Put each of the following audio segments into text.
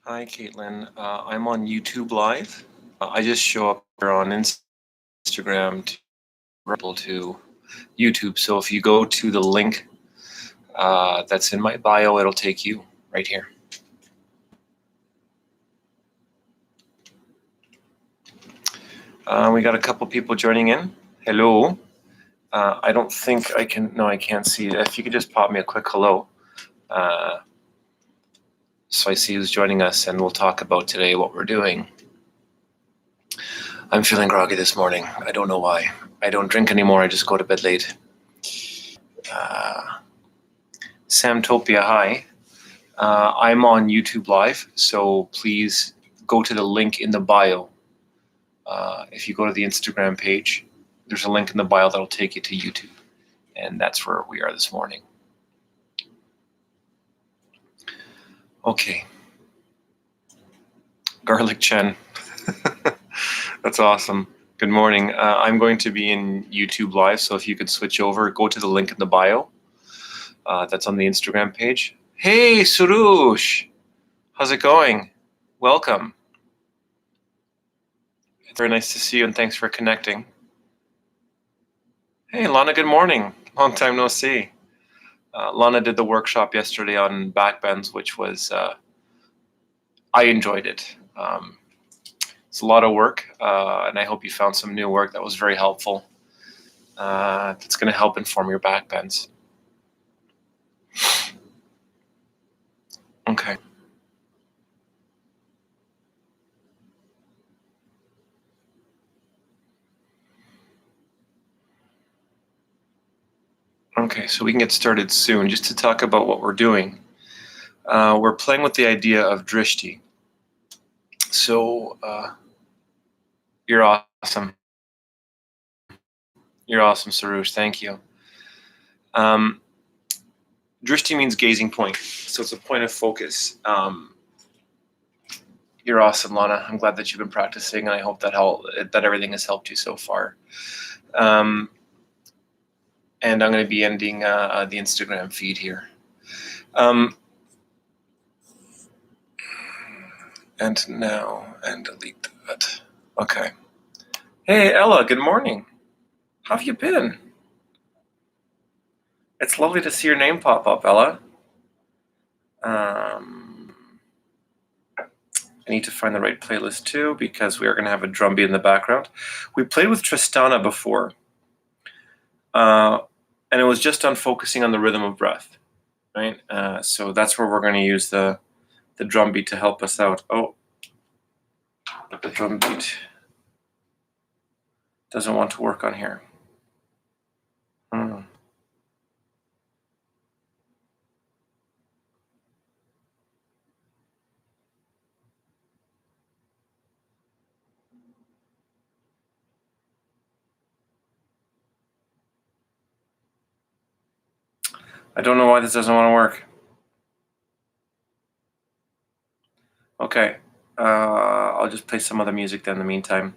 Hi, Caitlin. I'm on YouTube Live. I just show up here on Instagram to people to YouTube. So if you go to the link that's in my bio, it'll take you right here. We got a couple people joining in. Hello. I don't think I can. No, I can't see. If you could just pop me a quick hello. So I see who's joining us, and we'll talk about today what we're doing. I'm feeling groggy this morning. I don't know why. I don't drink anymore. I just go to bed late. Samtopia, hi. I'm on YouTube Live, so please go to the link in the bio. If you go to the Instagram page, there's a link in the bio that'll take you to YouTube, and that's where we are this morning. Okay. Garlic Chen. That's awesome. Good morning. I'm going to be in YouTube Live, so if you could switch over, go to the link in the bio. That's on the Instagram page. Hey, Surush. How's it going? Welcome. It's very nice to see you, and thanks for connecting. Hey, Lana, good morning. Long time no see. Lana did the workshop yesterday on backbends, which was, I enjoyed it. It's a lot of work, and I hope you found some new work that was very helpful. That's going to help inform your backbends. Okay. Okay, so we can get started soon. Just to talk about what we're doing. We're playing with the idea of Dristi. So you're awesome. You're awesome, Sarush. Thank you. Dristi means gazing point, so it's a point of focus. You're awesome, Lana. I'm glad that you've been practicing, and I hope that everything has helped you so far. And I'm going to be ending the Instagram feed here. And now, and delete that. Okay. Hey, Ella, good morning. How have you been? It's lovely to see your name pop up, Ella. I need to find the right playlist too, because we are going to have a drum beat in the background. We played with Tristana before, and it was just on focusing on the rhythm of breath, right? So that's where we're going to use the drum beat to help us out. Oh, but the drum beat doesn't want to work on here. I don't know why this doesn't want to work. Okay, I'll just play some other music then in the meantime.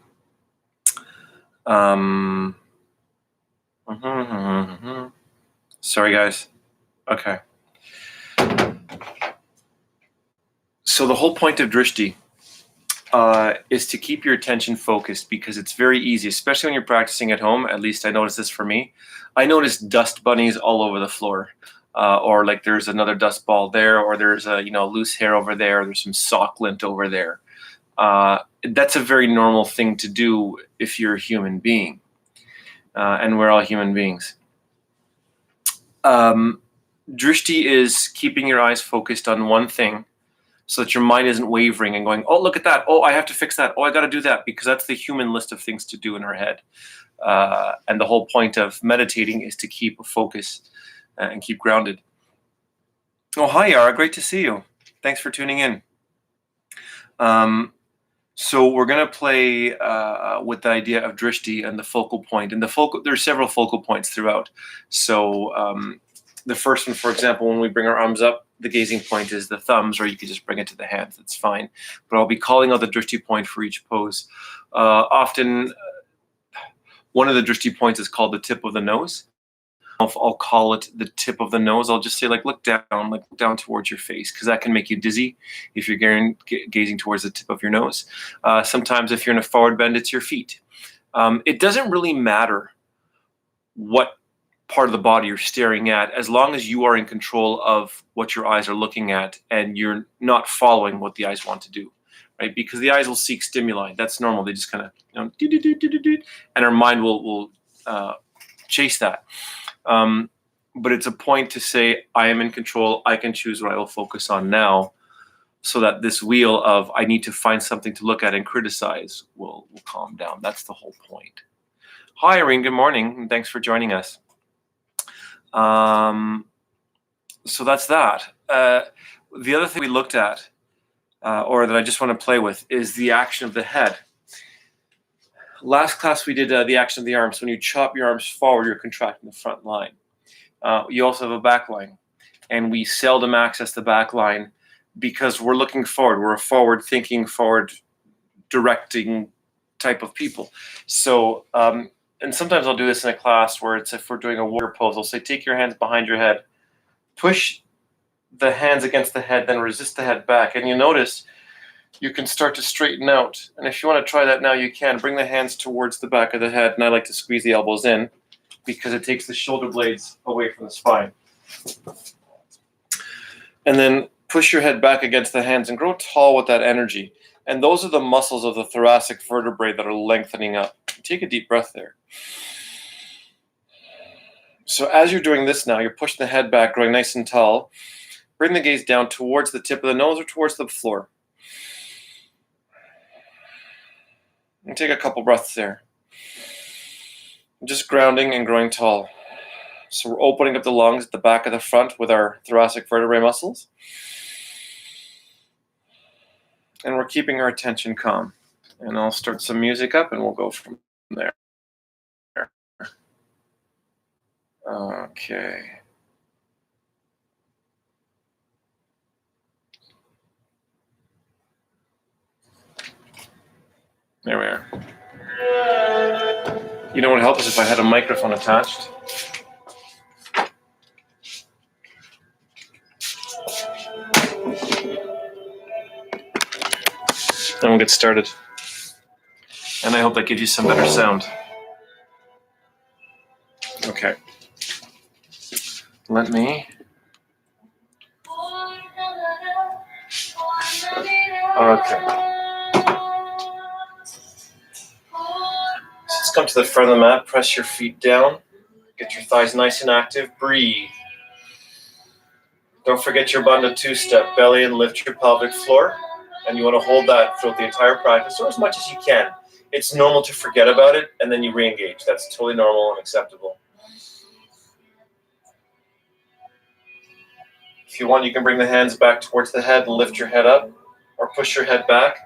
Sorry, guys. Okay. So the whole point of Dristi is to keep your attention focused, because it's very easy, especially when you're practicing at home. At least I noticed this for me. I noticed dust bunnies all over the floor. Or like there's another dust ball there, or there's a loose hair over there, or there's some sock lint over there. That's a very normal thing to do if you're a human being, and we're all human beings. Drishti is keeping your eyes focused on one thing, so that your mind isn't wavering and going, oh, look at that. Oh, I have to fix that. Oh, I got to do that, because that's the human list of things to do in our head. And the whole point of meditating is to keep a focus and keep grounded. Oh, hi, Yara. Great to see you. Thanks for tuning in. So we're going to play with the idea of Drishti and the focal point. And there's several focal points throughout. So the first one, for example, when we bring our arms up, the gazing point is the thumbs, or you could just bring it to the hands. That's fine. But I'll be calling out the Drishti point for each pose. Often, one of the Drishti points is called the tip of the nose. I'll call it the tip of the nose. I'll just say, like, look down towards your face, because that can make you dizzy if you're gazing towards the tip of your nose. Sometimes if you're in a forward bend, it's your feet. It doesn't really matter what part of the body you're staring at, as long as you are in control of what your eyes are looking at and you're not following what the eyes want to do, right? Because the eyes will seek stimuli. That's normal. They just kind of, and our mind will chase that. But it's a point to say, I am in control. I can choose what I will focus on now, so that this wheel of I need to find something to look at and criticize will calm down. That's the whole point. Hi, Irene. Good morning. And thanks for joining us. So that's that. The other thing we looked at, or that I just want to play with, is the action of the head. Last class we did the action of the arms. When you chop your arms forward, you're contracting the front line. You also have a back line, and we seldom access the back line because we're looking forward. We're a forward thinking, forward directing type of people. So, and sometimes I'll do this in a class where it's, if we're doing a warrior pose, I'll say, take your hands behind your head, push the hands against the head, then resist the head back. And you notice you can start to straighten out. And if you want to try that now, you can. Bring the hands towards the back of the head, and I like to squeeze the elbows in because it takes the shoulder blades away from the spine. And then push your head back against the hands and grow tall with that energy. And those are the muscles of the thoracic vertebrae that are lengthening up. Take a deep breath there. So as you're doing this now, you're pushing the head back, growing nice and tall. Bring the gaze down towards the tip of the nose or towards the floor. And take a couple breaths there. Just grounding and growing tall. So we're opening up the lungs at the back of the front with our thoracic vertebrae muscles. And we're keeping our attention calm. And I'll start some music up and we'll go from there. Okay. There we are. You know what would help is if I had a microphone attached. Then we'll get started. And I hope that gives you some better sound. Okay. Let me. Okay. So let's come to the front of the mat. Press your feet down. Get your thighs nice and active. Breathe. Don't forget your bandha two-step. Belly and lift your pelvic floor. And you want to hold that throughout the entire practice, or as much as you can. It's normal to forget about it, and then you re-engage. That's totally normal and acceptable. If you want, you can bring the hands back towards the head and lift your head up, or push your head back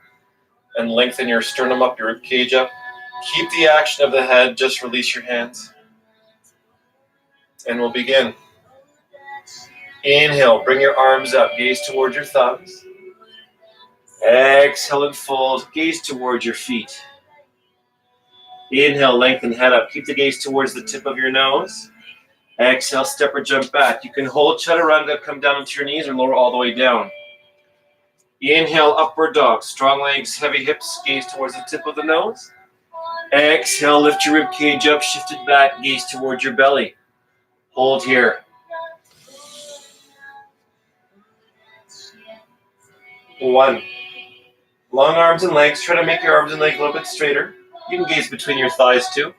and lengthen your sternum up, your rib cage up. Keep the action of the head, just release your hands. And we'll begin. Inhale, bring your arms up, gaze towards your thumbs. Exhale and fold, gaze towards your feet. Inhale, lengthen head up. Keep the gaze towards the tip of your nose. Exhale, step or jump back. You can hold chaturanga, come down into your knees or lower all the way down. Inhale, upward dog. Strong legs, heavy hips, gaze towards the tip of the nose. Exhale, lift your rib cage up, shift it back, gaze towards your belly. Hold here. One. Long arms and legs. Try to make your arms and legs a little bit straighter. You can gaze between your thighs too.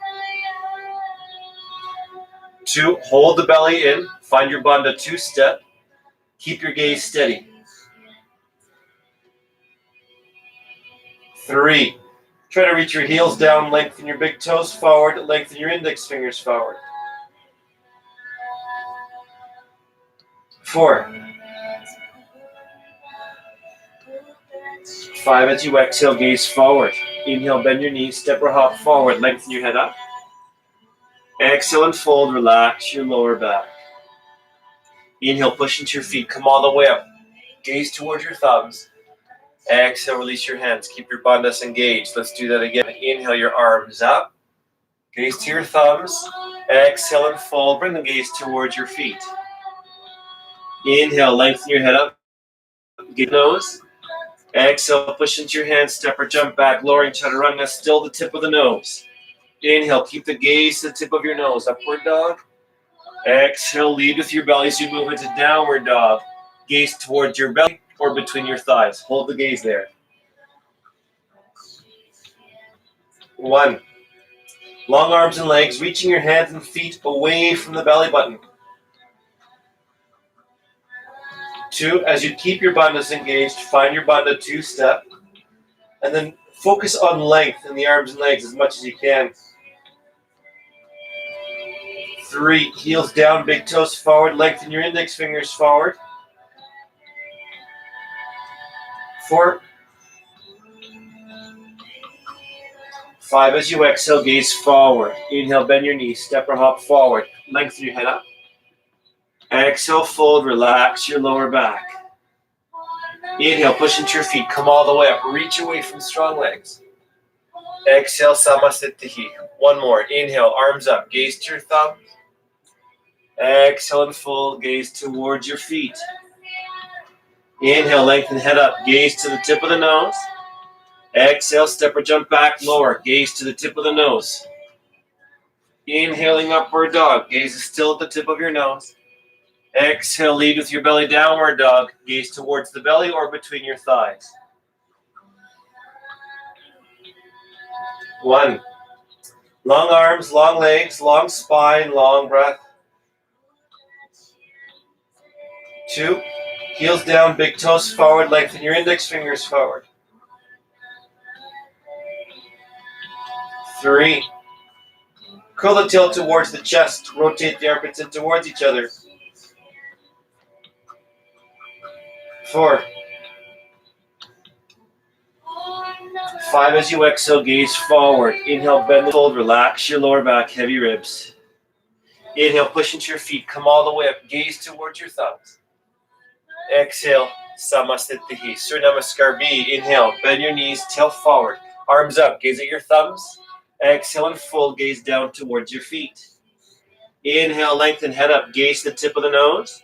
2. Hold the belly in. Find your bandha two-step. Keep your gaze steady. 3. Try to reach your heels down. Lengthen your big toes forward. Lengthen your index fingers forward. 4. 5, as you exhale, gaze forward. Inhale, bend your knees, step or hop forward, lengthen your head up. Exhale and fold, relax your lower back. Inhale, push into your feet, come all the way up. Gaze towards your thumbs. Exhale, release your hands, keep your bandhas engaged. Let's do that again. Inhale, your arms up. Gaze to your thumbs. Exhale and fold. Bring the gaze towards your feet. Inhale, lengthen your head up. Get nose. Exhale, push into your hands, step or jump back, lowering chaturanga, still the tip of the nose. Inhale, keep the gaze to the tip of your nose. Upward dog. Exhale, lead with your belly as you move into downward dog. Gaze towards your belly or between your thighs. Hold the gaze there. 1. Long arms and legs, reaching your hands and feet away from the belly button. 2. As you keep your bandhas engaged, find your bandha 2-step. And then focus on length in the arms and legs as much as you can. 3. Heels down, big toes forward. Lengthen your index fingers forward. 4. 5. As you exhale, gaze forward. Inhale, bend your knees, step or hop forward. Lengthen your head up. Exhale, fold, relax your lower back. Inhale, push into your feet, come all the way up. Reach away from strong legs. Exhale, Samasthiti. 1 more. Inhale, arms up, gaze to your thumbs. Exhale and fold, gaze towards your feet. Inhale, lengthen head up, gaze to the tip of the nose. Exhale, step or jump back, lower, gaze to the tip of the nose. Inhaling, upward dog, gaze is still at the tip of your nose. Exhale, lead with your belly, downward dog, gaze towards the belly or between your thighs. 1. Long arms, long legs, long spine, long breath. 2. Heels down, big toes forward, lengthen your index fingers forward. 3. Curl the tail towards the chest, rotate the armpits in towards each other. 4. 5. As you exhale, gaze forward. Inhale, bend the fold, relax your lower back, heavy ribs. Inhale, push into your feet, come all the way up, gaze towards your thumbs. Exhale, Samasthiti. Surya Namaskar B. Inhale, bend your knees, tail forward, arms up, gaze at your thumbs. Exhale and full gaze down towards your feet. Inhale, lengthen head up, gaze to the tip of the nose.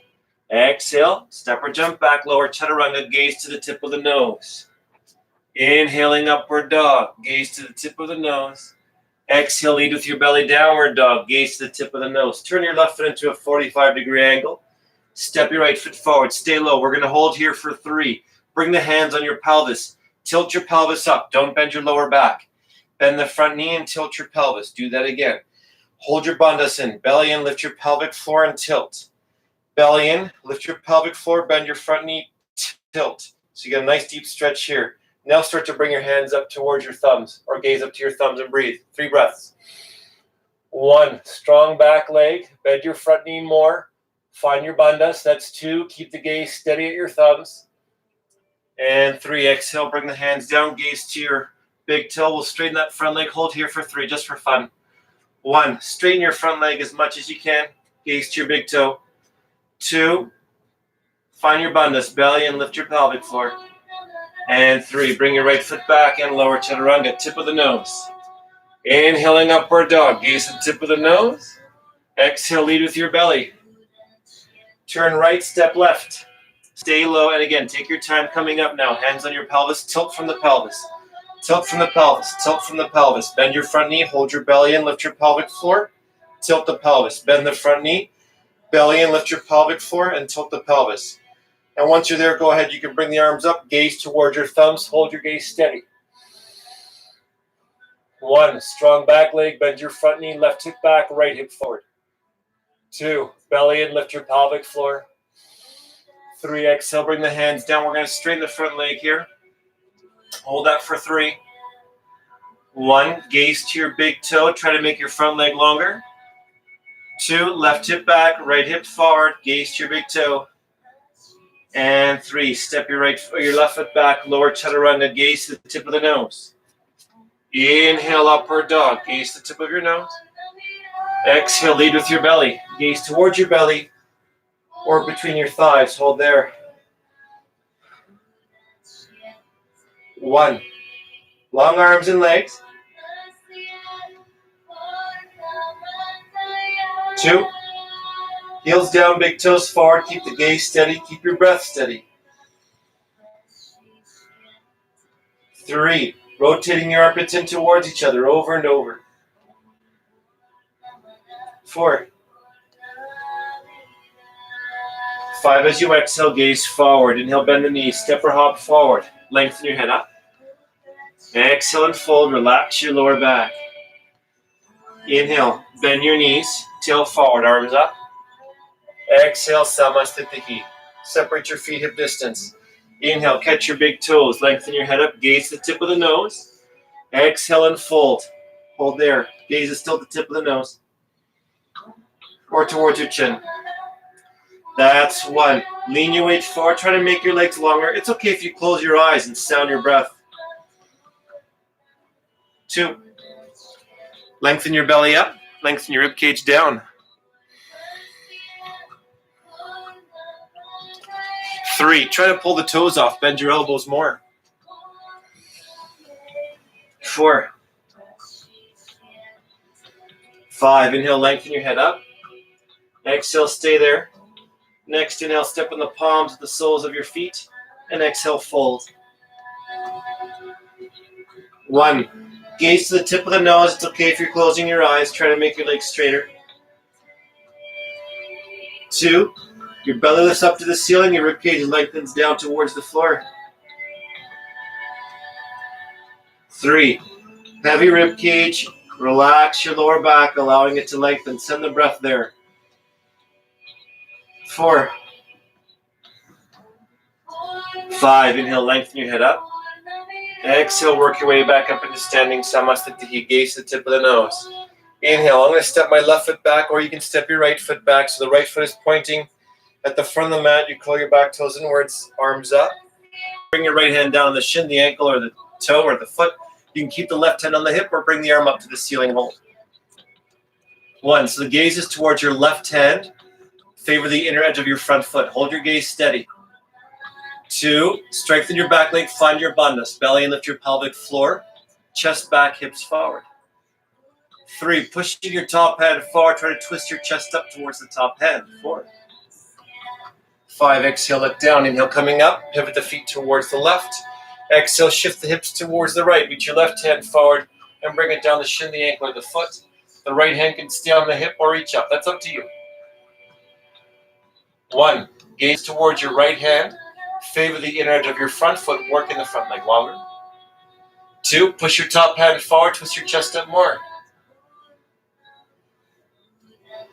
Exhale, step or jump back, lower chaturanga, gaze to the tip of the nose. Inhaling, upward dog, gaze to the tip of the nose. Exhale, lead with your belly, downward dog, gaze to the tip of the nose. Turn your left foot into a 45-degree angle. Step your right foot forward, stay low. We're going to hold here for 3. Bring the hands on your pelvis. Tilt your pelvis up, don't bend your lower back. Bend the front knee and tilt your pelvis. Do that again. Hold your bandhas in, belly in, lift your pelvic floor and tilt. Belly in, lift your pelvic floor, bend your front knee, tilt. So you get a nice deep stretch here. Now start to bring your hands up towards your thumbs or gaze up to your thumbs and breathe. 3 breaths. 1, strong back leg, bend your front knee more. Find your bandhas, that's 2. Keep the gaze steady at your thumbs. And 3, exhale, bring the hands down, gaze to your big toe. We'll straighten that front leg, hold here for 3, just for fun. 1, straighten your front leg as much as you can, gaze to your big toe. 2, find your bandhas, belly and lift your pelvic floor. And 3, bring your right foot back and lower chaturanga, tip of the nose. Inhaling, upward dog, gaze to the tip of the nose. Exhale, lead with your belly. Turn right, step left. Stay low, and again, take your time coming up now. Hands on your pelvis, tilt from the pelvis. Tilt from the pelvis, tilt from the pelvis. Bend your front knee, hold your belly in, lift your pelvic floor. Tilt the pelvis, bend the front knee, belly in, lift your pelvic floor, and tilt the pelvis. And once you're there, go ahead. You can bring the arms up, gaze towards your thumbs, hold your gaze steady. 1, strong back leg, bend your front knee, left hip back, right hip forward. 2, belly in, lift your pelvic floor. 3, exhale, bring the hands down. We're going to straighten the front leg here. Hold that for 3. 1, gaze to your big toe. Try to make your front leg longer. 2, left hip back, right hip forward. Gaze to your big toe. And 3, step your left foot back, lower chaturanga, gaze to the tip of the nose. Inhale, upward dog, gaze to the tip of your nose. Exhale, lead with your belly. Gaze towards your belly or between your thighs. Hold there. 1, long arms and legs. 2. Heels down, big toes forward. Keep the gaze steady. Keep your breath steady. 3. Rotating your armpits in towards each other over and over. 4. 5. As you exhale, gaze forward. Inhale, bend the knees. Step or hop forward. Lengthen your head up. Exhale and fold. Relax your lower back. Inhale, bend your knees. Tail forward, arms up. Exhale, Samasthiti. Separate your feet hip distance. Inhale, catch your big toes. Lengthen your head up. Gaze the tip of the nose. Exhale and fold. Hold there. Gaze is still at the tip of the nose. Or towards your chin. That's 1. Lean your weight forward. Try to make your legs longer. It's okay if you close your eyes and sound your breath. 2. Lengthen your belly up. Lengthen your rib cage down. 3. Try to pull the toes off. Bend your elbows more. 4. 5. Inhale, lengthen your head up. Exhale, stay there. Next inhale, step on the palms of the soles of your feet. And exhale, fold. 1. Gaze to the tip of the nose. It's okay if you're closing your eyes. Try to make your legs straighter. 2. Your belly lifts up to the ceiling. Your ribcage lengthens down towards the floor. 3. Heavy ribcage. Relax your lower back, allowing it to lengthen. Send the breath there. 4. 5. Inhale, lengthen your head up. Exhale, work your way back up into standing Samasthiti. Gaze the tip of the nose. Inhale, I'm going to step my left foot back, or you can step your right foot back. So the right foot is pointing at the front of the mat. You curl your back toes inwards, arms up. Bring your right hand down on the shin, the ankle, or the toe, or the foot. You can keep the left hand on the hip, or bring the arm up to the ceiling and hold. 1. So the gaze is towards your left hand. Favor the inner edge of your front foot. Hold your gaze steady. 2. Strengthen your back leg. Find your bandhas. Belly and lift your pelvic floor. Chest back, hips forward. 3. Pushing your top hand forward. Try to twist your chest up towards the top hand. 4. 5. Exhale, look down. Inhale, coming up. Pivot the feet towards the left. Exhale, shift the hips towards the right. Reach your left hand forward and bring it down the shin, the ankle, or the foot. The right hand can stay on the hip or reach up. That's up to you. 1. Gaze towards your right hand. Favor the inner edge of your front foot. Work in the front leg longer. 2. Push your top hand forward. Twist your chest up more.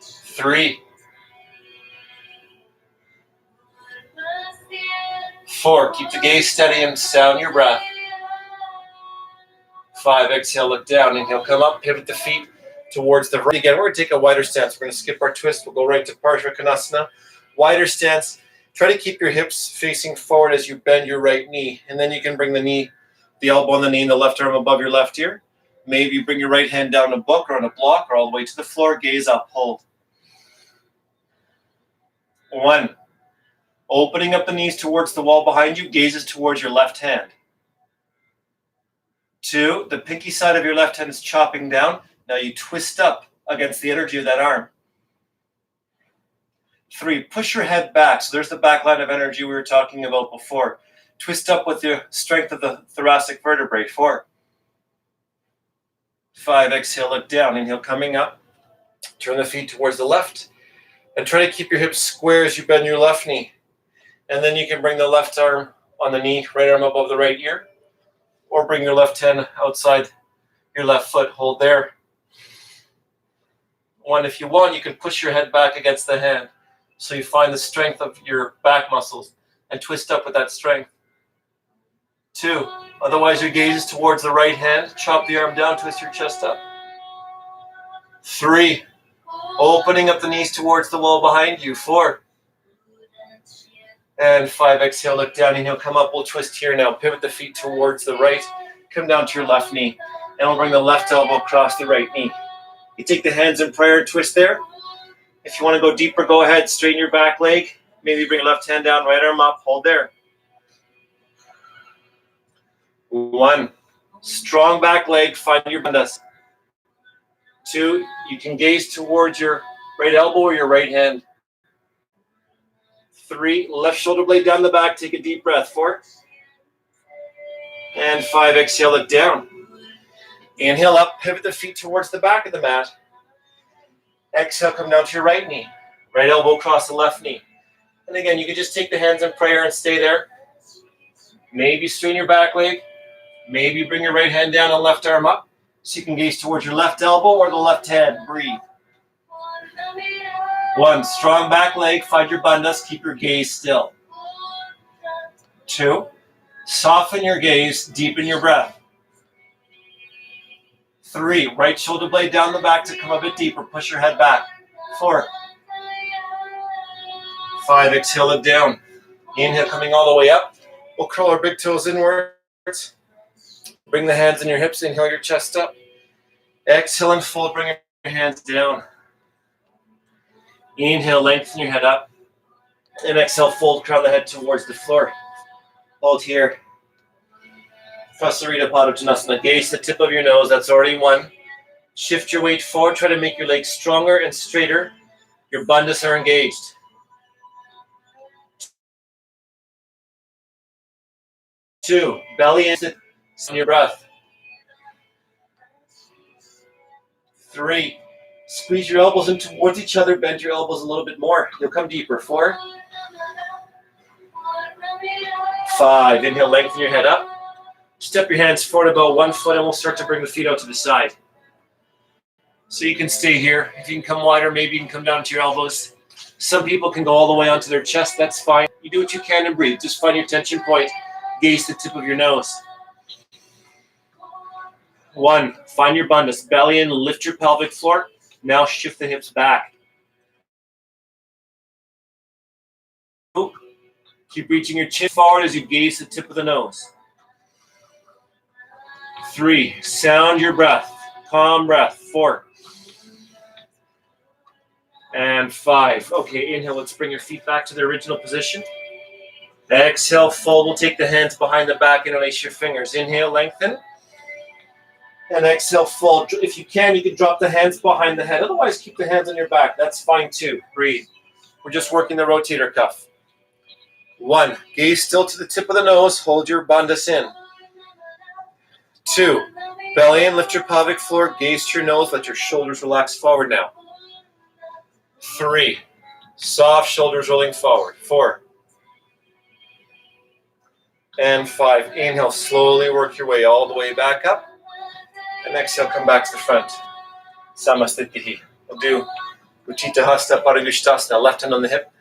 3. 4. Keep the gaze steady and sound your breath. 5. Exhale, look down. Inhale, come up. Pivot the feet towards the right. Again, we're going to take a wider stance. We're going to skip our twist. We'll go right to Parsva Konasana. Wider stance. Try to keep your hips facing forward as you bend your right knee. And then you can bring the elbow on the knee and the left arm above your left ear. Maybe you bring your right hand down a book or on a block or all the way to the floor. Gaze up, hold. 1. Opening up the knees towards the wall behind you. Gazes towards your left hand. 2. The pinky side of your left hand is chopping down. Now you twist up against the energy of that arm. 3. Push your head back. So there's the back line of energy we were talking about before. Twist up with the strength of the thoracic vertebrae. 4. 5. Exhale, look down. Inhale, coming up. Turn the feet towards the left. And try to keep your hips square as you bend your left knee. And then you can bring the left arm on the knee, right arm above the right ear. Or bring your left hand outside your left foot. Hold there. 1. If you want, you can push your head back against the hand. So you find the strength of your back muscles and twist up with that strength. 2. Otherwise, your gaze is towards the right hand. Chop the arm down, twist your chest up. 3. Opening up the knees towards the wall behind you. 4. And 5. Exhale, look down. Inhale, come up. We'll twist here now. Pivot the feet towards the right. Come down to your left knee. And we'll bring the left elbow across the right knee. You take the hands in prayer and twist there. If you want to go deeper, go ahead. Straighten your back leg. Maybe bring left hand down, right arm up. Hold there. 1. Strong back leg. Find your bandhas. 2. You can gaze towards your Right elbow or your right hand. 3, left shoulder blade down the back. Take a deep breath. 4. And 5, exhale it down. Inhale up, pivot the feet towards the back of the mat. Exhale, come down to your right knee. Right elbow across the left knee. And again, you can just take the hands in prayer and stay there. Maybe straighten your back leg. Maybe bring your right hand down and left arm up. So you can gaze towards your left elbow or the left hand. Breathe. 1, strong back leg. Find your bandhas. Keep your gaze still. 2, soften your gaze. Deepen your breath. 3, right shoulder blade down the back to come a bit deeper. Push your head back. 4. 5, exhale it down. Inhale, coming all the way up. We'll curl our big toes inwards. Bring the hands in your hips. Inhale your chest up. Exhale and fold. Bring your hands down. Inhale, lengthen your head up. And exhale, fold, crown the head towards the floor. Hold here. Prasarita Padottanasana. Gaze the tip of your nose. That's already 1. Shift your weight forward. Try to make your legs stronger and straighter. Your bandhas are engaged. 2, belly in your breath. 3, squeeze your elbows in towards each other. Bend your elbows a little bit more. You'll come deeper. 4. 5, inhale, lengthen your head up. Step your hands forward about 1 foot and we'll start to bring the feet out to the side. So you can stay here. If you can come wider, maybe you can come down to your elbows. Some people can go all the way onto their chest. That's fine. You do what you can and breathe. Just find your tension point. Gaze the tip of your nose. 1, find your bandhas. Belly in, lift your pelvic floor. Now shift the hips back. 2, keep reaching your chin forward as you gaze the tip of the nose. 3, sound your breath. Calm breath. 4. And 5. Okay, inhale. Let's bring your feet back to their original position. Exhale, fold. We'll take the hands behind the back. Interlace your fingers. Inhale, lengthen. And exhale, fold. If you can drop the hands behind the head. Otherwise, keep the hands on your back. That's fine too. Breathe. We're just working the rotator cuff. 1, gaze still to the tip of the nose. Hold your bandhas in. 2, belly in, lift your pelvic floor. Gaze to your nose. Let your shoulders relax forward now. 3, soft shoulders rolling forward. 4. And 5. Inhale, slowly work your way all the way back up. And exhale, come back to the front. Samastitihi. We'll do Utthita Hasta Parivishtasana, left hand on the hip.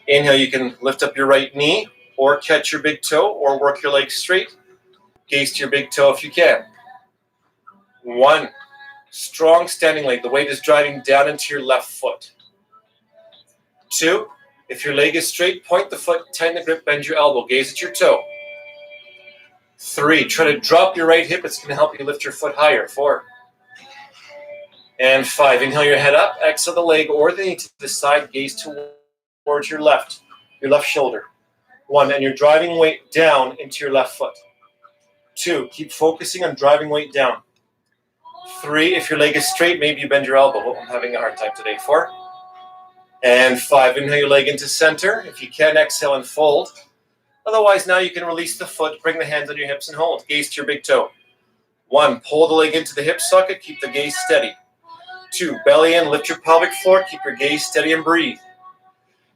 Inhale, you can lift up your right knee or catch your big toe or work your legs straight. Gaze to your big toe if you can. 1, strong standing leg. The weight is driving down into your left foot. 2, if your leg is straight, point the foot, tighten the grip, bend your elbow. Gaze at your toe. 3, try to drop your right hip. It's going to help you lift your foot higher. 4. And 5, inhale your head up. Exhale the leg or the knee to the side. Gaze towards your left shoulder. 1, and you're driving weight down into your left foot. 2, keep focusing on driving weight down. 3, if your leg is straight, maybe you bend your elbow. Oh, I'm having a hard time today. 4. And 5, inhale your leg into center. If you can, exhale and fold. Otherwise, now you can release the foot, bring the hands on your hips and hold. Gaze to your big toe. 1, pull the leg into the hip socket. Keep the gaze steady. 2, belly in, lift your pelvic floor. Keep your gaze steady and breathe.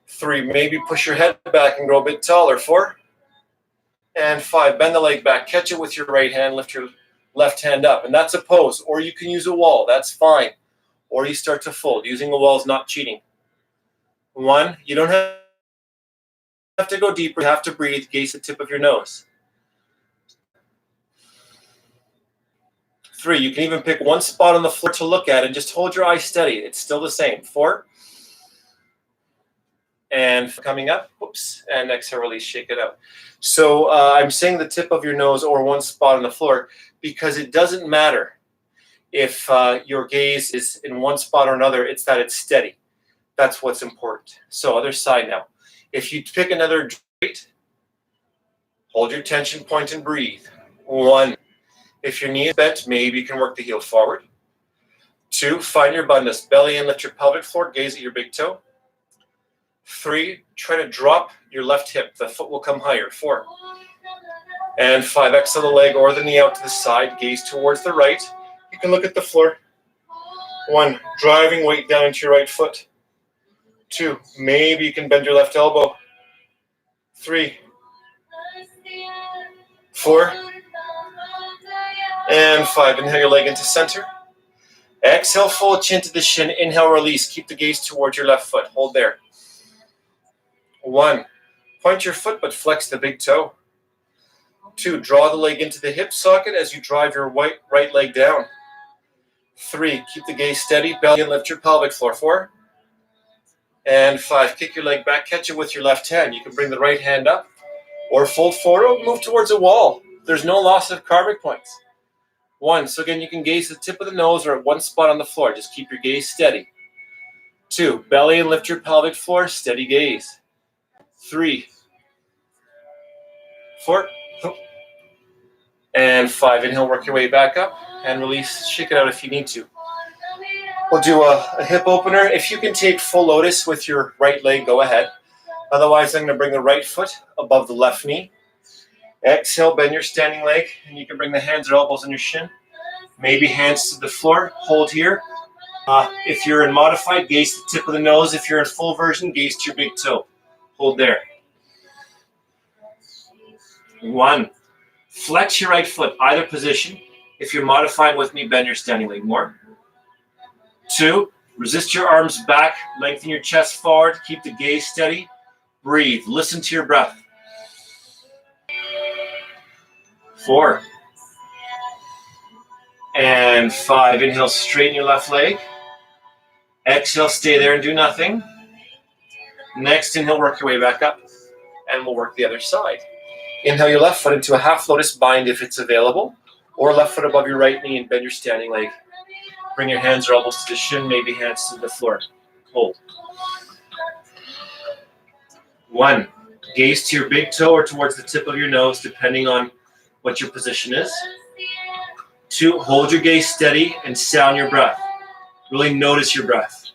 3, maybe push your head back and grow a bit taller. 4. And 5, bend the leg back. Catch it with your right hand. Lift your left hand up. And that's a pose. Or you can use a wall. That's fine. Or you start to fold. Using a wall is not cheating. 1, you don't have to go deeper. You have to breathe. Gaze the tip of your nose. 3, you can even pick one spot on the floor to look at and just hold your eyes steady. It's still the same. 4. And coming up. Whoops. And exhale, release, shake it out. So I'm saying the tip of your nose or one spot on the floor because it doesn't matter if your gaze is in one spot or another. It's that it's steady. That's what's important. So other side now. If you pick another straight, hold your tension point and breathe. 1. If your knee is bent, maybe you can work the heel forward. 2, find your abundance. Belly in, lift your pelvic floor, gaze at your big toe. 3, try to drop your left hip. The foot will come higher. 4. And 5, exhale the leg or the knee out to the side, gaze towards the right. You can look at the floor. 1, driving weight down into your right foot. 2, maybe you can bend your left elbow. 3, 4, and 5. Inhale your leg into center. Exhale, fold chin to the shin. Inhale, release. Keep the gaze towards your left foot. Hold there. 1, point your foot but flex the big toe. 2, draw the leg into the hip socket as you drive your right leg down. 3, keep the gaze steady. Belly and lift your pelvic floor. 4. And 5, kick your leg back. Catch it with your left hand. You can bring the right hand up or fold forward or move towards a wall. There's no loss of karmic points. 1, so again, you can gaze the tip of the nose or at one spot on the floor. Just keep your gaze steady. 2, belly and lift your pelvic floor. Steady gaze. 3, 4, and 5. Inhale, work your way back up and release. Shake it out if you need to. We'll do a hip opener. If you can take full lotus with your right leg, go ahead. Otherwise, I'm going to bring the right foot above the left knee. Exhale, bend your standing leg, and you can bring the hands or elbows on your shin. Maybe hands to the floor. Hold here. If you're in modified, gaze the tip of the nose. If you're in full version, gaze to your big toe. Hold there. 1, flex your right foot, either position. If you're modifying with me, bend your standing leg more. 2, resist your arms back, lengthen your chest forward, keep the gaze steady. Breathe, listen to your breath. 4, and 5. Inhale, straighten your left leg. Exhale, stay there and do nothing. Next, inhale, work your way back up, and we'll work the other side. Inhale your left foot into a half lotus bind if it's available, or left foot above your right knee and bend your standing leg. Bring your hands or elbows to the shin, maybe hands to the floor. Hold. 1, gaze to your big toe or towards the tip of your nose, depending on what your position is. 2, hold your gaze steady and sound your breath. Really notice your breath.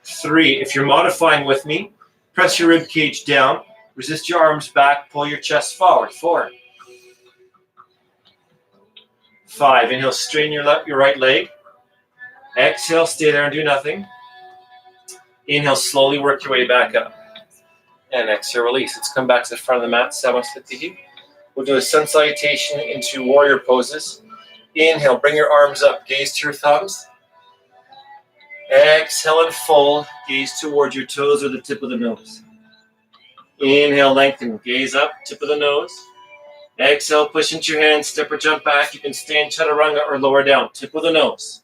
3, if you're modifying with me, press your rib cage down, resist your arms back, pull your chest forward. 4, 5, inhale, straighten your right leg. Exhale, stay there and do nothing. Inhale, slowly work your way back up. And exhale, release. Let's come back to the front of the mat. Samasthiti. We'll do a sun salutation into warrior poses. Inhale, bring your arms up, gaze to your thumbs. Exhale and fold, gaze towards your toes or the tip of the nose. Inhale, lengthen, gaze up, tip of the nose. Exhale, push into your hands, step or jump back. You can stay in chaturanga or lower down, tip of the nose.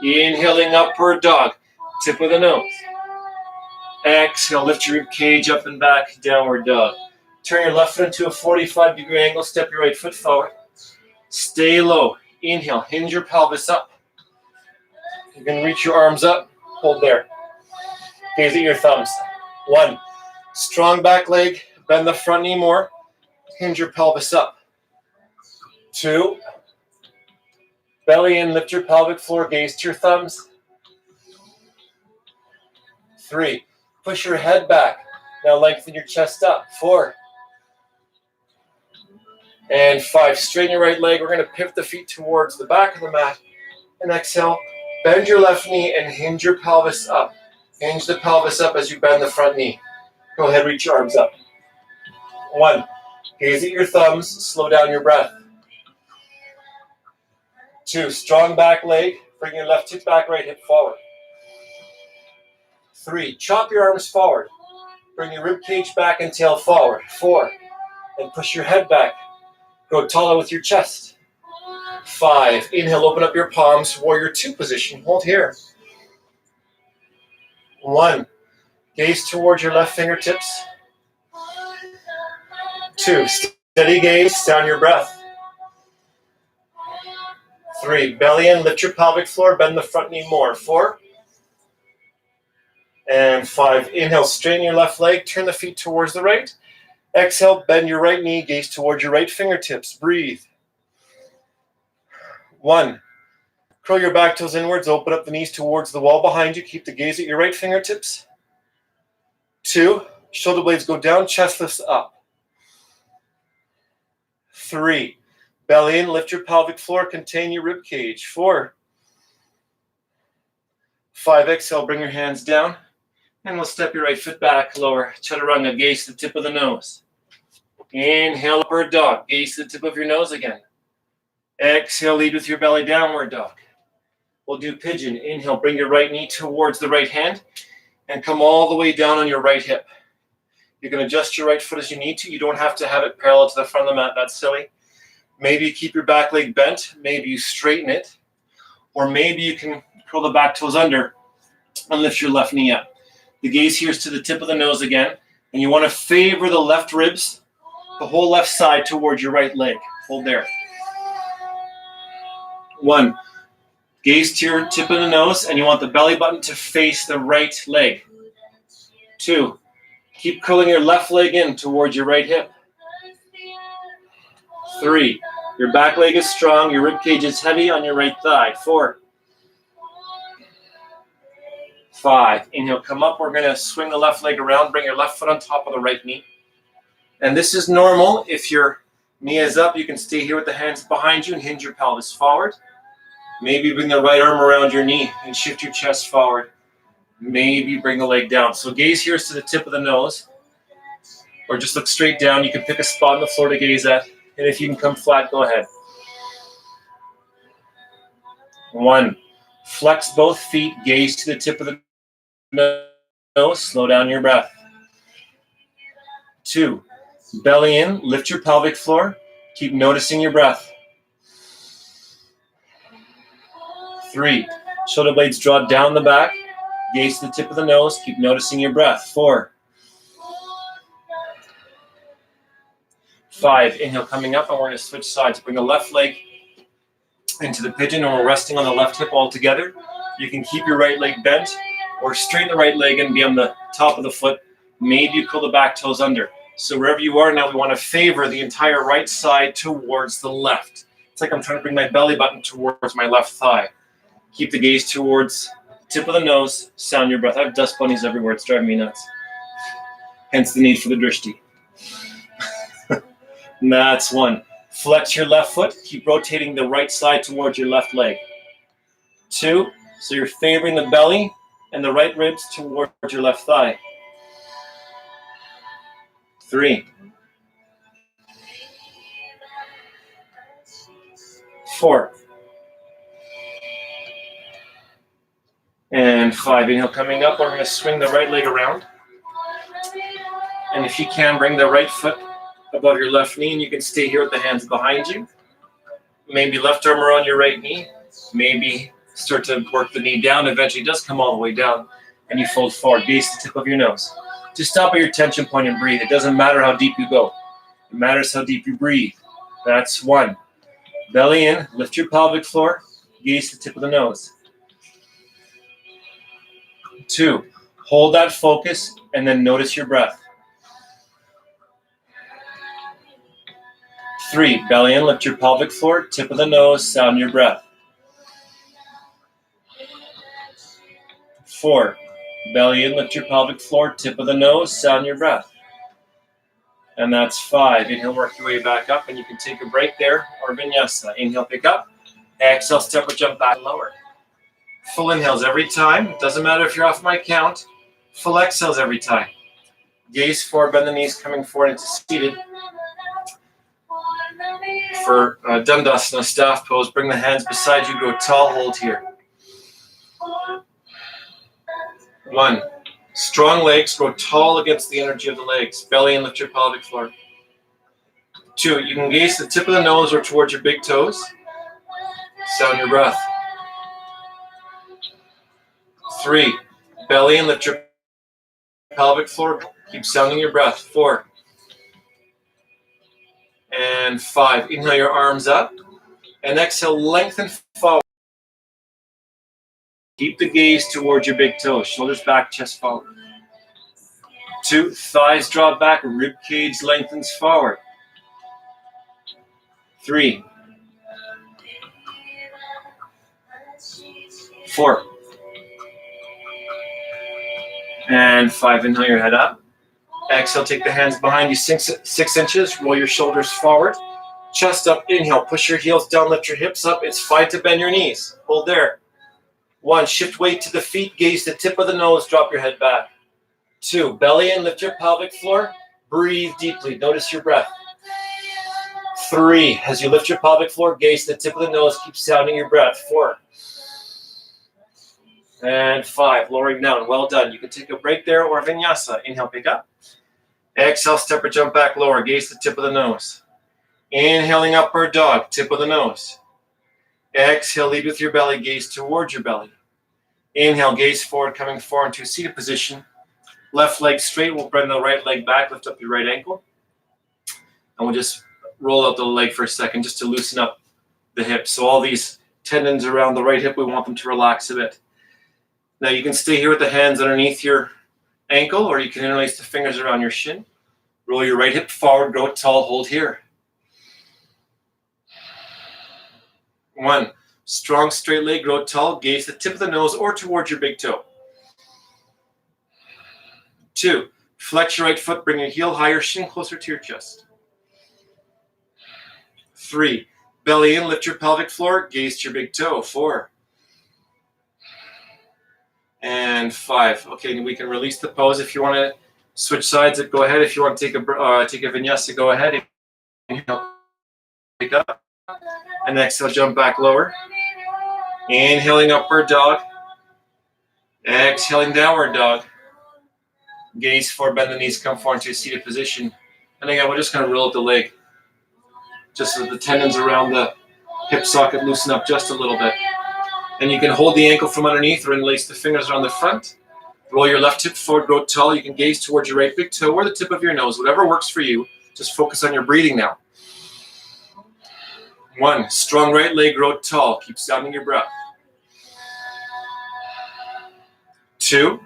Inhaling, upward dog, tip of the nose. Exhale, lift your rib cage up and back, downward dog. Turn your left foot into a 45-degree angle, step your right foot forward. Stay low. Inhale, hinge your pelvis up. You can reach your arms up, hold there. Gaze at your thumbs. 1, strong back leg, bend the front knee more. Hinge your pelvis up. 2, belly in, lift your pelvic floor, gaze to your thumbs. 3, push your head back. Now lengthen your chest up. 4, and 5, straighten your right leg. We're going to pivot the feet towards the back of the mat. And exhale, bend your left knee and hinge your pelvis up. Hinge the pelvis up as you bend the front knee. Go ahead, reach your arms up. 1, gaze at your thumbs, slow down your breath. 2, strong back leg, bring your left hip back, right hip forward. 3, chop your arms forward. Bring your rib cage back and tail forward. 4, and push your head back. Go taller with your chest. 5, inhale, open up your palms, warrior 2 position. Hold here. 1, gaze towards your left fingertips. 2, steady gaze, down your breath. 3, belly in, lift your pelvic floor, bend the front knee more. 4, and 5, inhale, straighten your left leg, turn the feet towards the right. Exhale, bend your right knee, gaze towards your right fingertips. Breathe. 1, Curl your back toes inwards, open up the knees towards the wall behind you. Keep the gaze at your right fingertips. 2, shoulder blades go down, chest lifts up. 3, belly in, lift your pelvic floor, contain your rib cage. 4, 5, exhale, bring your hands down. And we'll step your right foot back, lower chaturanga, gaze to the tip of the nose. Inhale, upward dog, gaze to the tip of your nose again. Exhale, lead with your belly, downward dog. We'll do pigeon. Inhale, bring your right knee towards the right hand and come all the way down on your right hip. You can adjust your right foot as you need to. You don't have to have it parallel to the front of the mat. That's silly. Maybe you keep your back leg bent. Maybe you straighten it. Or maybe you can curl the back toes under and lift your left knee up. The gaze here is to the tip of the nose again. And you want to favor the left ribs, the whole left side towards your right leg. Hold there. 1, gaze to your tip of the nose, and you want the belly button to face the right leg. 2, keep curling your left leg in towards your right hip. 3, your back leg is strong, your rib cage is heavy on your right thigh. 4, 5, inhale, come up. We're going to swing the left leg around, bring your left foot on top of the right knee. And this is normal. If your knee is up, you can stay here with the hands behind you and hinge your pelvis forward. Maybe bring the right arm around your knee and shift your chest forward. Maybe bring the leg down. So gaze here is to the tip of the nose, or just look straight down. You can pick a spot on the floor to gaze at, and if you can come flat, go ahead. 1, flex both feet, gaze to the tip of the nose, slow down your breath. 2, belly in, lift your pelvic floor, keep noticing your breath. 3, shoulder blades draw down the back, gaze to the tip of the nose, keep noticing your breath. 4, 5, inhale, coming up, and we're going to switch sides. Bring the left leg into the pigeon, and we're resting on the left hip all together. You can keep your right leg bent, or straighten the right leg and be on the top of the foot. Maybe you pull the back toes under. So wherever you are now, we want to favor the entire right side towards the left. It's like I'm trying to bring my belly button towards my left thigh. Keep the gaze towards the tip of the nose. Sound your breath. I have dust bunnies everywhere. It's driving me nuts. Hence the need for the Dristi. That's 1. Flex your left foot. Keep rotating the right side towards your left leg. 2, so you're favoring the belly and the right ribs towards your left thigh. 3, 4, and 5. Inhale, coming up. We're going to swing the right leg around. And if you can, bring the right foot above your left knee, and you can stay here with the hands behind you. Maybe left arm around your right knee. Maybe start to work the knee down. Eventually it does come all the way down, and you fold forward. Gaze the tip of your nose. Just stop at your tension point and breathe. It doesn't matter how deep you go. It matters how deep you breathe. That's 1. Belly in, lift your pelvic floor, gaze the tip of the nose. 2, hold that focus, and then notice your breath. 3, belly in, lift your pelvic floor, tip of the nose, sound your breath. 4, belly in, lift your pelvic floor, tip of the nose, sound your breath. And that's 5. Inhale, work your way back up, and you can take a break there, or vinyasa. Inhale, pick up. Exhale, step or jump back and lower. Full inhales every time. It doesn't matter if you're off my count. Full exhales every time. Gaze forward, bend the knees, coming forward into seated. For Dandasana, staff pose, bring the hands beside you, go tall, hold here. 1, strong legs, grow tall against the energy of the legs. Belly and lift your pelvic floor. 2, you can gaze the tip of the nose or towards your big toes. Sound your breath. 3, belly and lift your pelvic floor. Keep sounding your breath. 4, and 5. Inhale your arms up, and exhale, lengthen forward. Keep the gaze towards your big toes. Shoulders back, chest forward. 2, thighs draw back, rib cage lengthens forward. 3, 4. And 5. Inhale your head up. Exhale, take the hands behind you 6 inches. Roll your shoulders forward. Chest up. Inhale, push your heels down, lift your hips up. It's 5 to bend your knees. Hold there. 1, shift weight to the feet. Gaze the tip of the nose. Drop your head back. 2, belly in, lift your pelvic floor. Breathe deeply. Notice your breath. 3, as you lift your pelvic floor, gaze the tip of the nose. Keep sounding your breath. 4. And 5, lowering down. Well done. You can take a break there or vinyasa. Inhale, pick up. Exhale, step or jump back lower. Gaze the tip of the nose. Inhaling upward dog, tip of the nose. Exhale, lead with your belly. Gaze towards your belly. Inhale, gaze forward, coming forward into a seated position. Left leg straight. We'll bring the right leg back. Lift up your right ankle. And we'll just roll out the leg for a second just to loosen up the hips. So all these tendons around the right hip, we want them to relax a bit. Now you can stay here with the hands underneath your ankle, or you can interlace the fingers around your shin. Roll your right hip forward, grow tall, hold here. 1, strong straight leg, grow tall, gaze the tip of the nose or towards your big toe. 2, flex your right foot, bring your heel higher, shin closer to your chest. 3, belly in, lift your pelvic floor, gaze to your big toe. 4. And 5. Okay, we can release the pose. If you want to switch sides, go ahead. If you want to take a vinyasa, go ahead. Inhale, pick up. And exhale, jump back lower. Inhaling upward dog. Exhaling downward dog. Gaze forward, bend the knees, come forward into a seated position. And again, we're just going to roll up the leg. Just so the tendons around the hip socket loosen up just a little bit. And you can hold the ankle from underneath or interlace the fingers around the front. Roll your left hip forward, grow tall. You can gaze towards your right big toe or the tip of your nose, whatever works for you. Just focus on your breathing now. 1, strong right leg, grow tall. Keep sounding your breath. 2,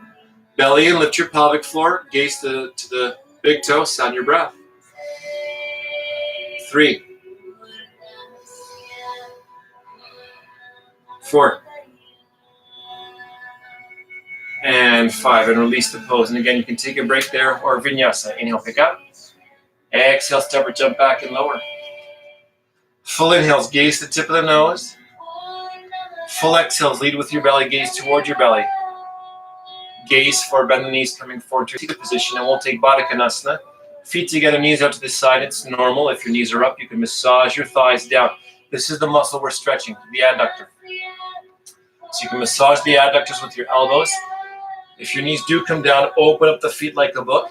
belly in, lift your pelvic floor. Gaze to the big toe, sound your breath. 3, 4, and 5, and release the pose. And again, you can take a break there or vinyasa. Inhale, pick up. Exhale, step or jump back and lower. Full inhales, gaze the tip of the nose. Full exhales, lead with your belly, gaze towards your belly. Gaze forward, bend the knees, coming forward to a seated position, and we'll take Baddha Konasana. Feet together, knees out to the side. It's normal. If your knees are up, you can massage your thighs down. This is the muscle we're stretching, the adductor. So you can massage the adductors with your elbows. If your knees do come down, open up the feet like a book.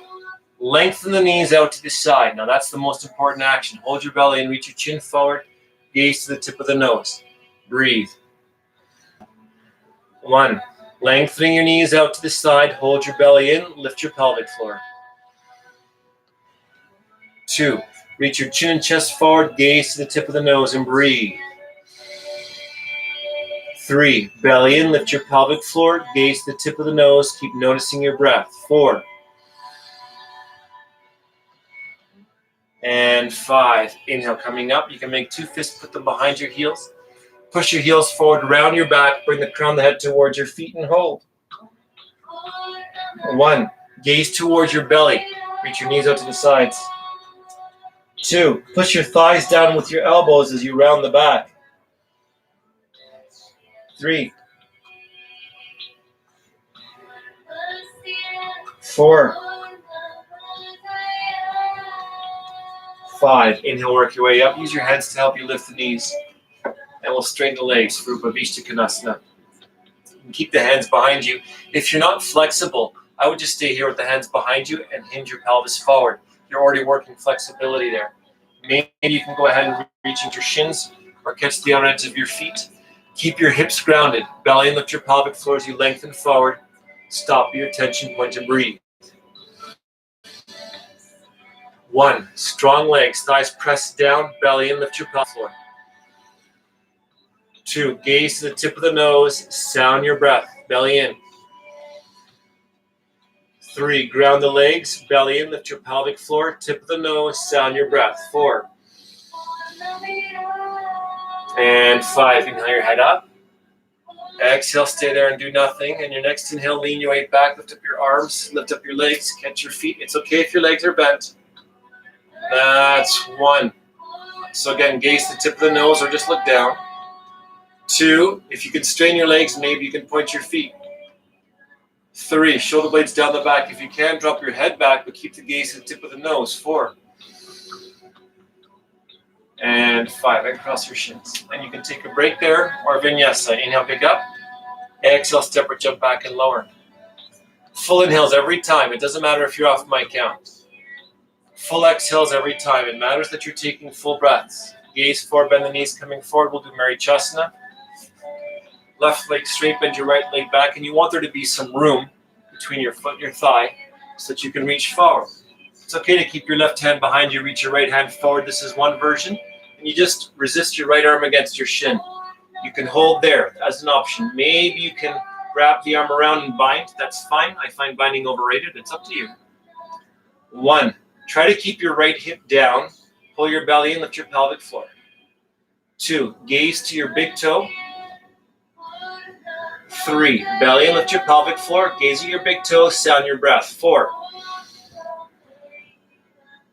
Lengthen the knees out to the side. Now that's the most important action. Hold your belly and reach your chin forward. Gaze to the tip of the nose. Breathe. 1, lengthening your knees out to the side. Hold your belly in. Lift your pelvic floor. 2, reach your chin and chest forward. Gaze to the tip of the nose and breathe. 3, belly in. Lift your pelvic floor. Gaze to the tip of the nose. Keep noticing your breath. 4. And 5. Inhale, coming up. You can make 2 fists, put them behind your heels. Push your heels forward, round your back, bring the crown of the head towards your feet and hold. 1, gaze towards your belly. Reach your knees out to the sides. 2, push your thighs down with your elbows as you round the back. 3, 4, 5. Inhale, work your way up. Use your hands to help you lift the knees. And we'll straighten the legs for Upavishta Konasana. And keep the hands behind you. If you're not flexible, I would just stay here with the hands behind you and hinge your pelvis forward. You're already working flexibility there. Maybe you can go ahead and reach into your shins or catch the outer edge of your feet. Keep your hips grounded. Belly and lift your pelvic floor as you lengthen forward. Stop your tension point and breathe. 1, strong legs, thighs pressed down, belly and lift your pelvic floor. 2, gaze to the tip of the nose, sound your breath, belly in. 3, ground the legs, belly in, lift your pelvic floor, tip of the nose, sound your breath. 4. And 5, inhale your head up. Exhale, stay there and do nothing. And your next inhale, lean your weight back, lift up your arms, lift up your legs, catch your feet. It's okay if your legs are bent. That's 1. So again, gaze the tip of the nose or just look down. 2, if you can strain your legs, maybe you can point your feet. 3, shoulder blades down the back. If you can, drop your head back, but keep the gaze to the tip of the nose. 4. And 5, and cross your shins. And you can take a break there, or vinyasa. Inhale, pick up. Exhale, step or jump back and lower. Full inhales every time. It doesn't matter if you're off my count. Full exhales every time. It matters that you're taking full breaths. Gaze forward, bend the knees coming forward. We'll do Marichasana. Left leg straight, bend your right leg back. And you want there to be some room between your foot and your thigh so that you can reach forward. It's okay to keep your left hand behind you, reach your right hand forward. This is one version. And you just resist your right arm against your shin. You can hold there as an option. Maybe you can wrap the arm around and bind. That's fine. I find binding overrated. It's up to you. 1, try to keep your right hip down. Pull your belly in, lift your pelvic floor. 2, gaze to your big toe. 3, belly and lift your pelvic floor. Gaze at your big toe, sound your breath. 4.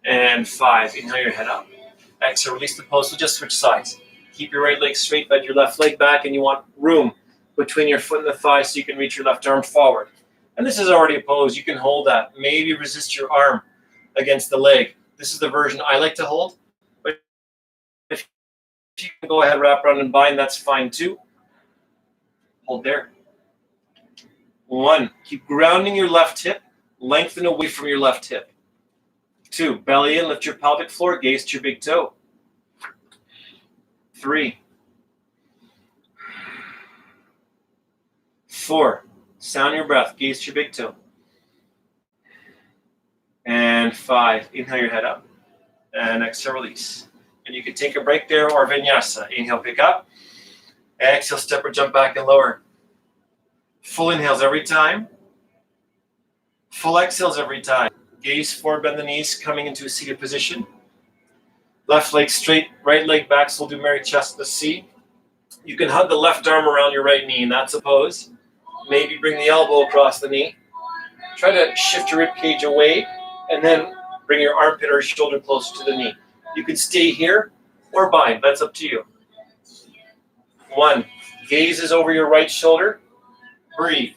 And 5, inhale your head up. Exhale, release the pose, so just switch sides. Keep your right leg straight, bend your left leg back, and you want room between your foot and the thigh so you can reach your left arm forward. And this is already a pose. You can hold that. Maybe resist your arm against the leg. This is the version I like to hold. But if you can go ahead, wrap around and bind, that's fine too. Hold there. 1, keep grounding your left hip. Lengthen away from your left hip. 2, belly in, lift your pelvic floor, gaze to your big toe. 3, 4, sound your breath, gaze to your big toe. And 5, inhale your head up. And exhale, release. And you can take a break there or vinyasa. Inhale, pick up. Exhale, step or jump back and lower. Full inhales every time. Full exhales every time. Gaze forward, bend the knees, coming into a seated position. Left leg straight, right leg back, so we'll do Marichasana C. You can hug the left arm around your right knee, and that's a pose. Maybe bring the elbow across the knee. Try to shift your rib cage away, and then bring your armpit or shoulder closer to the knee. You can stay here or bind, that's up to you. 1, gaze is over your right shoulder. Breathe.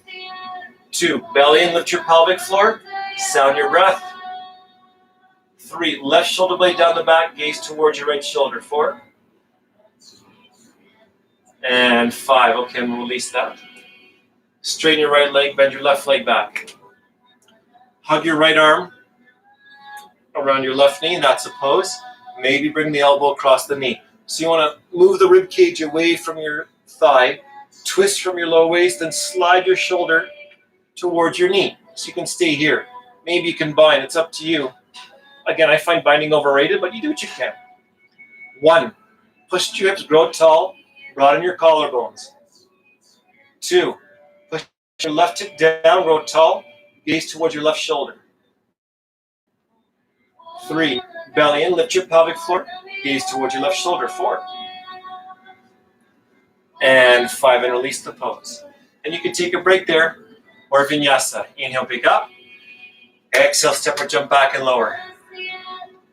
2, belly and lift your pelvic floor. Sound your breath. 3, left shoulder blade down the back, gaze towards your right shoulder. 4. And 5. Okay, and we'll release that. Straighten your right leg, bend your left leg back. Hug your right arm around your left knee, that's a pose. Maybe bring the elbow across the knee. So you want to move the rib cage away from your thigh, twist from your low waist, and slide your shoulder towards your knee. So you can stay here. Maybe you can bind, it's up to you. Again, I find binding overrated, but you do what you can. 1, push your hips, grow tall, broaden your collarbones. 2, push your left hip down, grow tall, gaze towards your left shoulder. 3, belly in, lift your pelvic floor, gaze towards your left shoulder. 4. And 5, and release the pose. And you can take a break there, or vinyasa. Inhale, pick up. Exhale, step or jump back and lower.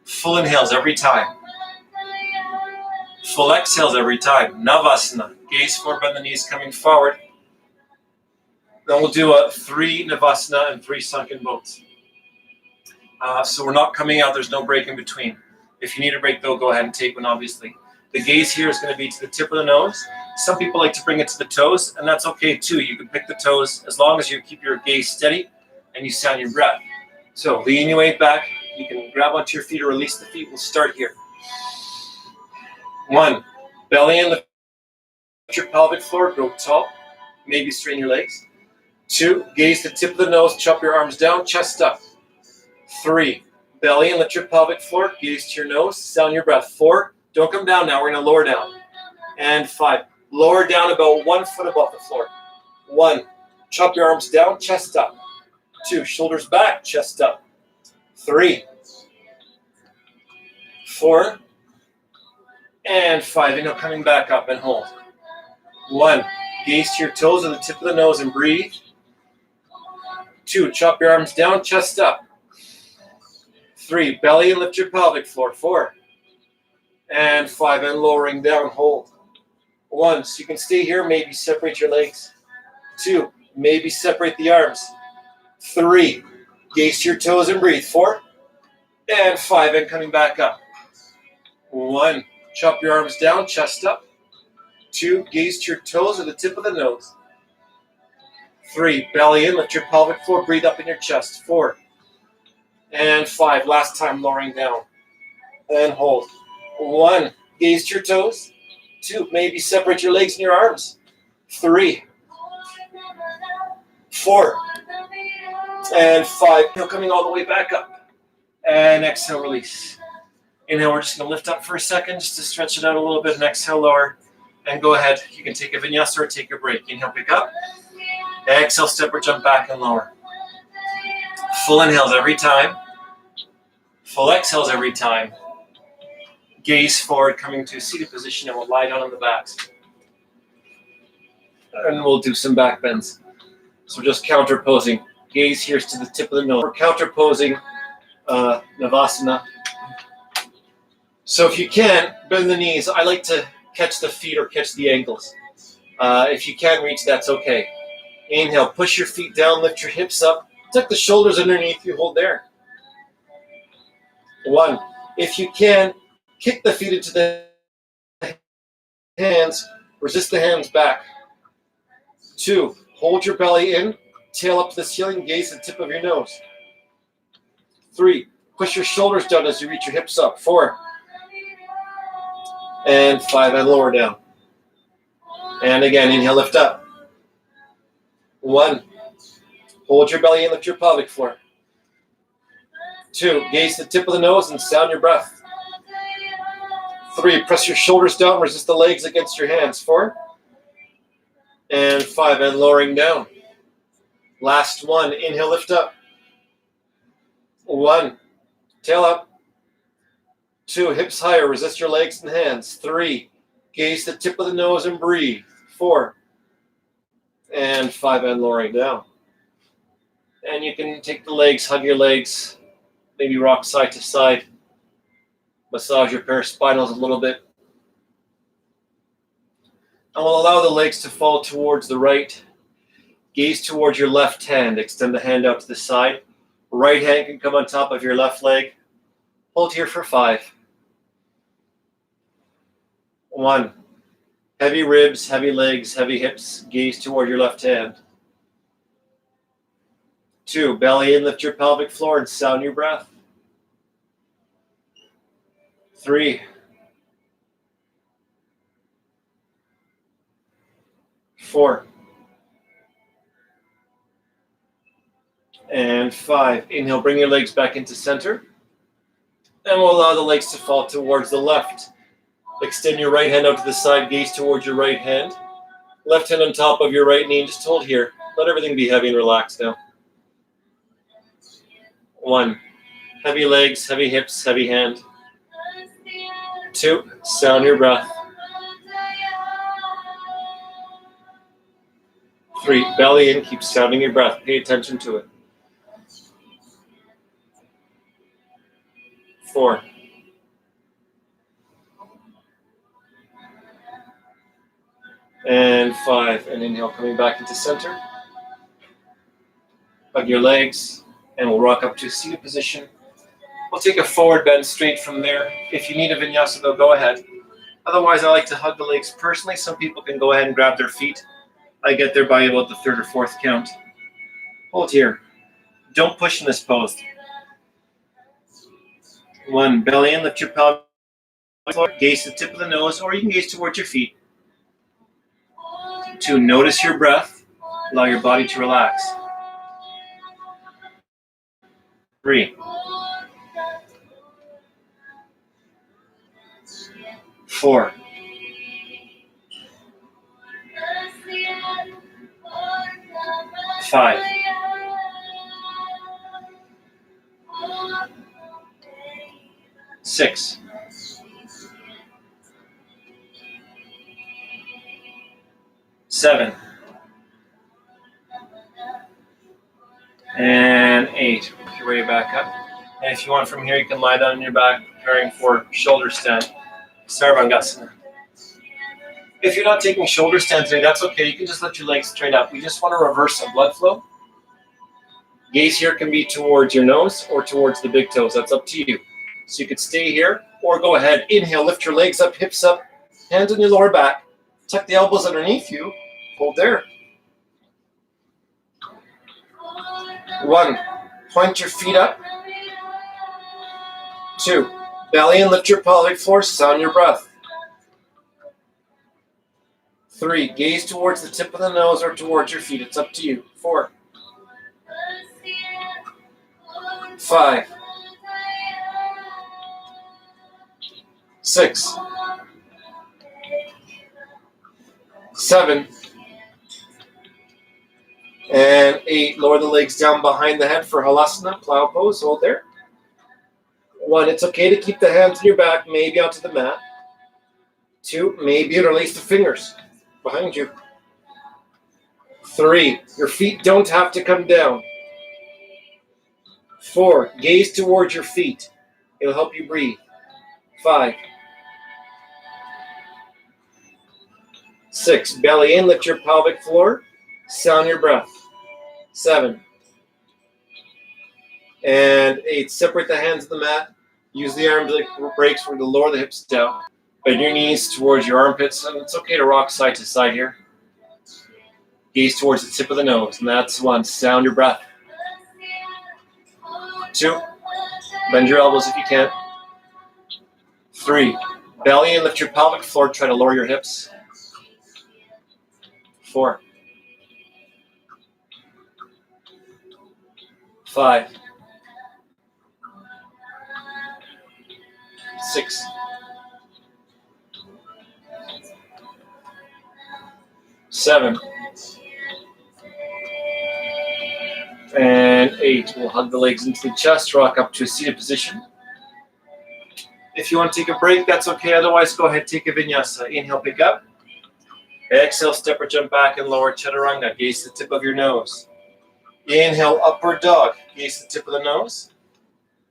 Full inhales every time. Full exhales every time. Navasana. Gaze forward, bend the knees coming forward. Then we'll do a 3 Navasana and 3 sunken boats. So we're not coming out. There's no break in between. If you need a break, though, go ahead and take one, obviously. The gaze here is going to be to the tip of the nose. Some people like to bring it to the toes, and that's okay, too. You can pick the toes as long as you keep your gaze steady and you sound your breath. So lean your weight back. You can grab onto your feet or release the feet. We'll start here. 1, belly in, lift your pelvic floor, grow tall. Maybe straighten your legs. 2, gaze the tip of the nose, chop your arms down, chest up. 3, belly and lift your pelvic floor, gaze to your nose, sound your breath. 4, don't come down now, we're going to lower down. And 5, lower down about 1 foot above the floor. 1, chop your arms down, chest up. 2, shoulders back, chest up. 3, 4, and 5. Inhale, coming back up and hold. 1, Gaze to your toes or the tip of the nose and breathe. 2, chop your arms down, chest up. 3, belly and lift your pelvic floor. 4, and 5, and lowering down, hold. 1, so you can stay here, maybe separate your legs. 2, maybe separate the arms. 3, gaze to your toes and breathe. 4, and 5, and coming back up. 1, chop your arms down, chest up. 2, gaze to your toes or the tip of the nose. 3, belly in, lift your pelvic floor, breathe up in your chest. 4, and 5, last time lowering down. And hold. 1, gaze to your toes. 2, maybe separate your legs and your arms. 3, 4, and 5. Now coming all the way back up. And exhale, release. Inhale, we're just going to lift up for a second just to stretch it out a little bit. And exhale, lower. And go ahead. You can take a vinyasa or take a break. Inhale, pick up. Exhale, step or jump back and lower. Full inhales every time. Full exhales every time. Gaze forward, coming to a seated position, and we'll lie down on the backs. And we'll do some back bends. So just counter posing. Gaze here to the tip of the nose. We're counter posing Navasana. So if you can, bend the knees. I like to catch the feet or catch the ankles. If you can't reach, that's okay. Inhale, push your feet down, lift your hips up. Tuck the shoulders underneath you, hold there. 1, if you can, kick the feet into the hands, resist the hands back. 2, hold your belly in, tail up to the ceiling, gaze the tip of your nose. 3, push your shoulders down as you reach your hips up. 4, and 5, and lower down. And again, inhale, lift up. 1, hold your belly in, lift your pelvic floor. 2, gaze the tip of the nose and sound your breath. 3, press your shoulders down, resist the legs against your hands. 4, and 5, and lowering down. Last 1, inhale, lift up. 1, tail up. 2, hips higher, resist your legs and hands. 3, gaze the tip of the nose and breathe. 4, and 5, and lowering down. And you can take the legs, hug your legs, maybe rock side to side. Massage your paraspinals a little bit. And we'll allow the legs to fall towards the right. Gaze towards your left hand. Extend the hand out to the side. Right hand can come on top of your left leg. Hold here for 5. 1, heavy ribs, heavy legs, heavy hips. Gaze toward your left hand. 2, belly in, lift your pelvic floor and sound your breath. 3, 4, and 5. Inhale, bring your legs back into center. And we'll allow the legs to fall towards the left. Extend your right hand out to the side, gaze towards your right hand. Left hand on top of your right knee, and just hold here. Let everything be heavy and relaxed now. 1, heavy legs, heavy hips, heavy hand. 2, sound your breath. 3, belly in, keep sounding your breath. Pay attention to it. 4, and 5. And inhale, coming back into center. Hug your legs, and we'll rock up to a seated position. We'll take a forward bend straight from there. If you need a vinyasa, though, go ahead. Otherwise, I like to hug the legs personally. Some people can go ahead and grab their feet. I get there by about the 3rd or 4th count. Hold here. Don't push in this pose. 1, belly in, lift your pelvic floor, gaze the tip of the nose, or you can gaze towards your feet. 2, notice your breath. Allow your body to relax. 3, 4, 5, 6, 7, 7, and 8. Work your way back up. And if you want from here, you can lie down on your back, preparing for shoulder stand. Sarvangasana. If you're not taking shoulder stand today, that's okay. You can just let your legs straight up. We just want to reverse the blood flow. Gaze here can be towards your nose or towards the big toes. That's up to you. So you could stay here or go ahead. Inhale, lift your legs up, hips up, hands on your lower back. Tuck the elbows underneath you. Hold there. 1, point your feet up. 2, belly and lift your pelvic floor. Sound your breath. 3, gaze towards the tip of the nose or towards your feet. It's up to you. 4, 5, 6, 7, and 8. Lower the legs down behind the head for Halasana, plow pose. Hold there. 1, it's okay to keep the hands on your back, maybe onto the mat. 2, maybe interlace the fingers behind you. 3, your feet don't have to come down. 4, gaze towards your feet. It'll help you breathe. 5, 6, belly in, lift your pelvic floor. Sound your breath. 7, and 8. Separate the hands of the mat. Use the arm breaks for to lower the hips down. Bend your knees towards your armpits, and it's okay to rock side to side here. Gaze towards the tip of the nose, and that's 1. Sound your breath. 2, bend your elbows if you can. 3, belly and lift your pelvic floor. Try to lower your hips. 4, 5, 6, 7, and 8. We'll hug the legs into the chest, rock up to a seated position. If you want to take a break, that's okay. Otherwise, go ahead, take a vinyasa. Inhale, pick up. Exhale, step or jump back and lower chaturanga. Gaze the tip of your nose. Inhale, upward dog. Gaze the tip of the nose.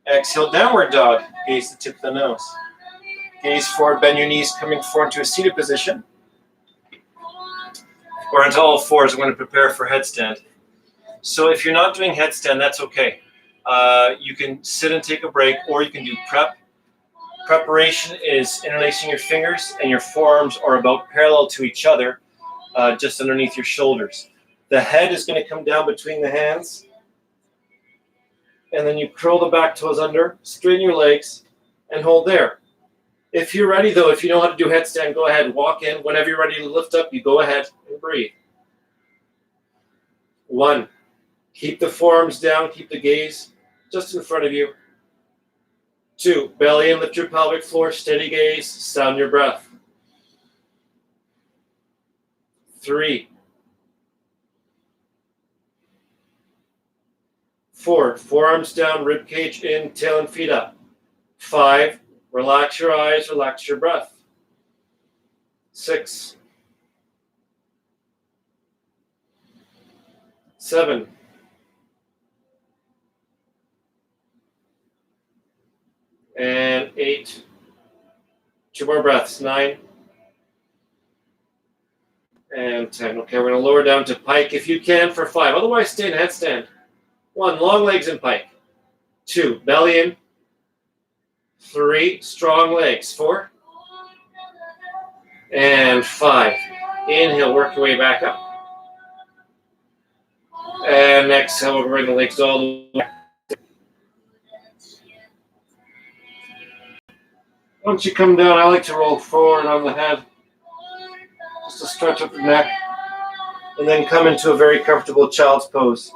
Exhale, downward dog. Gaze the tip of the nose. Gaze forward, bend your knees, coming forward to a seated position. Or into all fours. I'm going to prepare for headstand. So if you're not doing headstand, that's okay. You can sit and take a break, or you can do prep. Preparation is interlacing your fingers, and your forearms are about parallel to each other, just underneath your shoulders. The head is going to come down between the hands, and then you curl the back toes under, straighten your legs, and hold there. If you're ready, though, if you know how to do headstand, go ahead, walk in. Whenever you're ready to lift up, you go ahead and breathe. 1, keep the forearms down, keep the gaze just in front of you. 2, belly and lift your pelvic floor, steady gaze, sound your breath. 3, 4, forearms down, rib cage in, tail and feet up. 5, relax your eyes, relax your breath. 6, 7, 8. 2 more breaths. 9 and 10. Okay, we're going to lower down to pike if you can for 5. Otherwise, stay in headstand. 1, long legs in pike. 2, belly in. 3, strong legs. 4 and 5. Inhale, work your way back up. And exhale, we'll bring the legs all the way. Once you come down, I like to roll forward on the head, just to stretch up the neck, and then come into a very comfortable child's pose.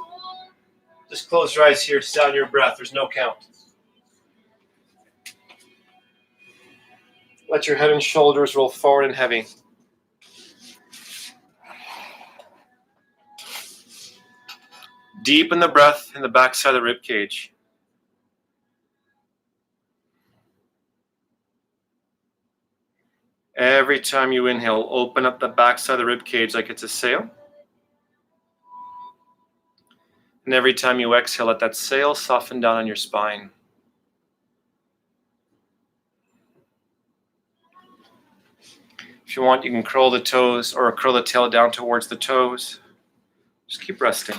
Just close your eyes here, sound your breath. There's no count. Let your head and shoulders roll forward and heavy. Deepen the breath in the backside of the rib cage. Every time you inhale, open up the backside of the rib cage like it's a sail. And every time you exhale, let that sail soften down on your spine. If you want, you can curl the toes or curl the tail down towards the toes. Just keep resting.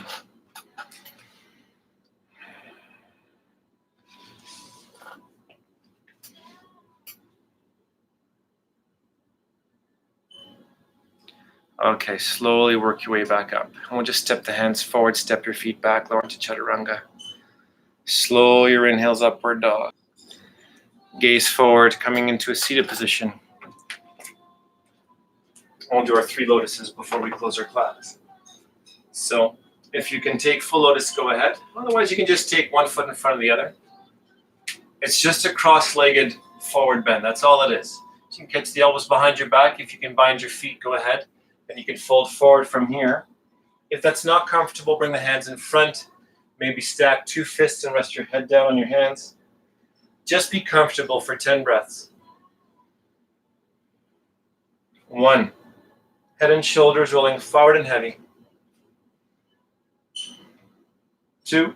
Okay, slowly work your way back up. And we'll just step the hands forward, step your feet back, lower into chaturanga. Slow your inhales, upward dog. Gaze forward, coming into a seated position. We'll do our 3 lotuses before we close our class. So if you can take full lotus, go ahead. Otherwise, you can just take one foot in front of the other. It's just a cross-legged forward bend. That's all it is. So you can catch the elbows behind your back. If you can bind your feet, go ahead. And you can fold forward from here. If that's not comfortable, bring the hands in front. Maybe stack 2 fists and rest your head down on your hands. Just be comfortable for 10 breaths. 1. Head and shoulders rolling forward and heavy. 2.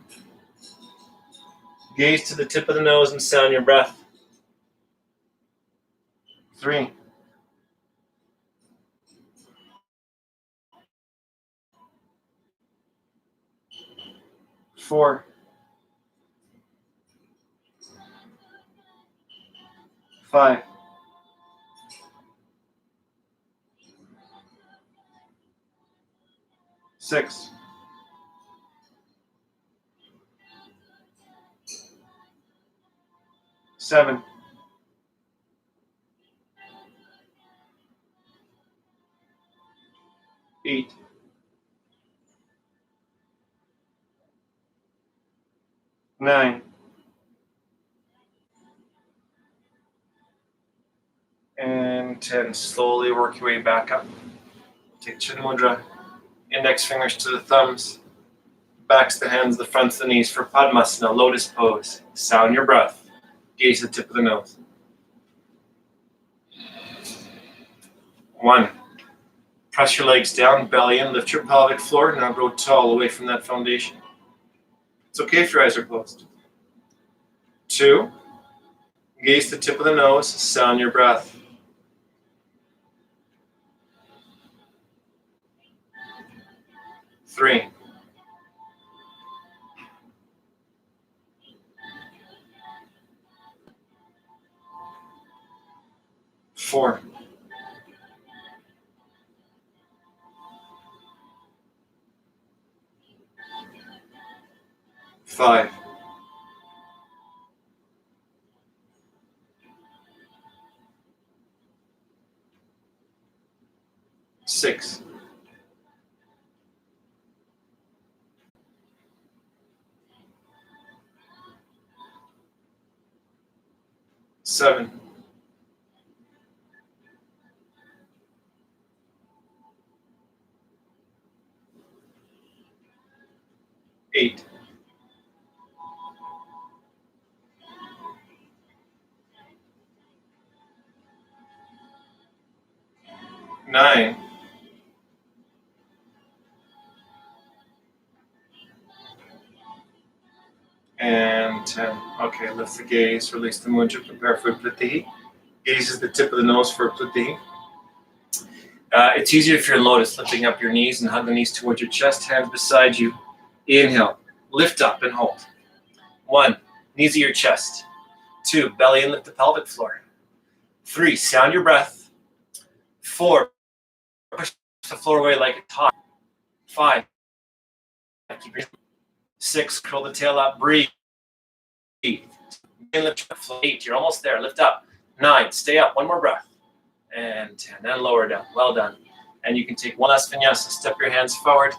Gaze to the tip of the nose and sound your breath. 3. 4. 5. 6. 7. 8. 9. And 10. Slowly work your way back up. Take Chin Mudra. Index fingers to the thumbs. Backs the hands, the fronts of the knees for Padmasana, lotus pose. Sound your breath. Gaze the tip of the nose. 1. Press your legs down, belly in, lift your pelvic floor. Now grow tall away from that foundation. It's okay if your eyes are closed. 2. Gaze the tip of the nose, sound your breath. 3. 4. 5. 6. 7. 8. 9. And 10. Okay, lift the gaze, release the mudra, prepare for Plitihi. Gaze is the tip of the nose for Plitihi. It's easier if you're in lotus, lifting up your knees and hug the knees towards your chest, hands beside you. Inhale, lift up and hold. 1, knees at your chest. 2, belly and lift the pelvic floor. 3, sound your breath. 4, push the floor away like it's hot. 5, keep your 6, curl the tail up, breathe. 8, you're almost there, lift up. 9, stay up, 1 more breath. And 10, then lower down, well done. And you can take 1 last vinyasa, step your hands forward,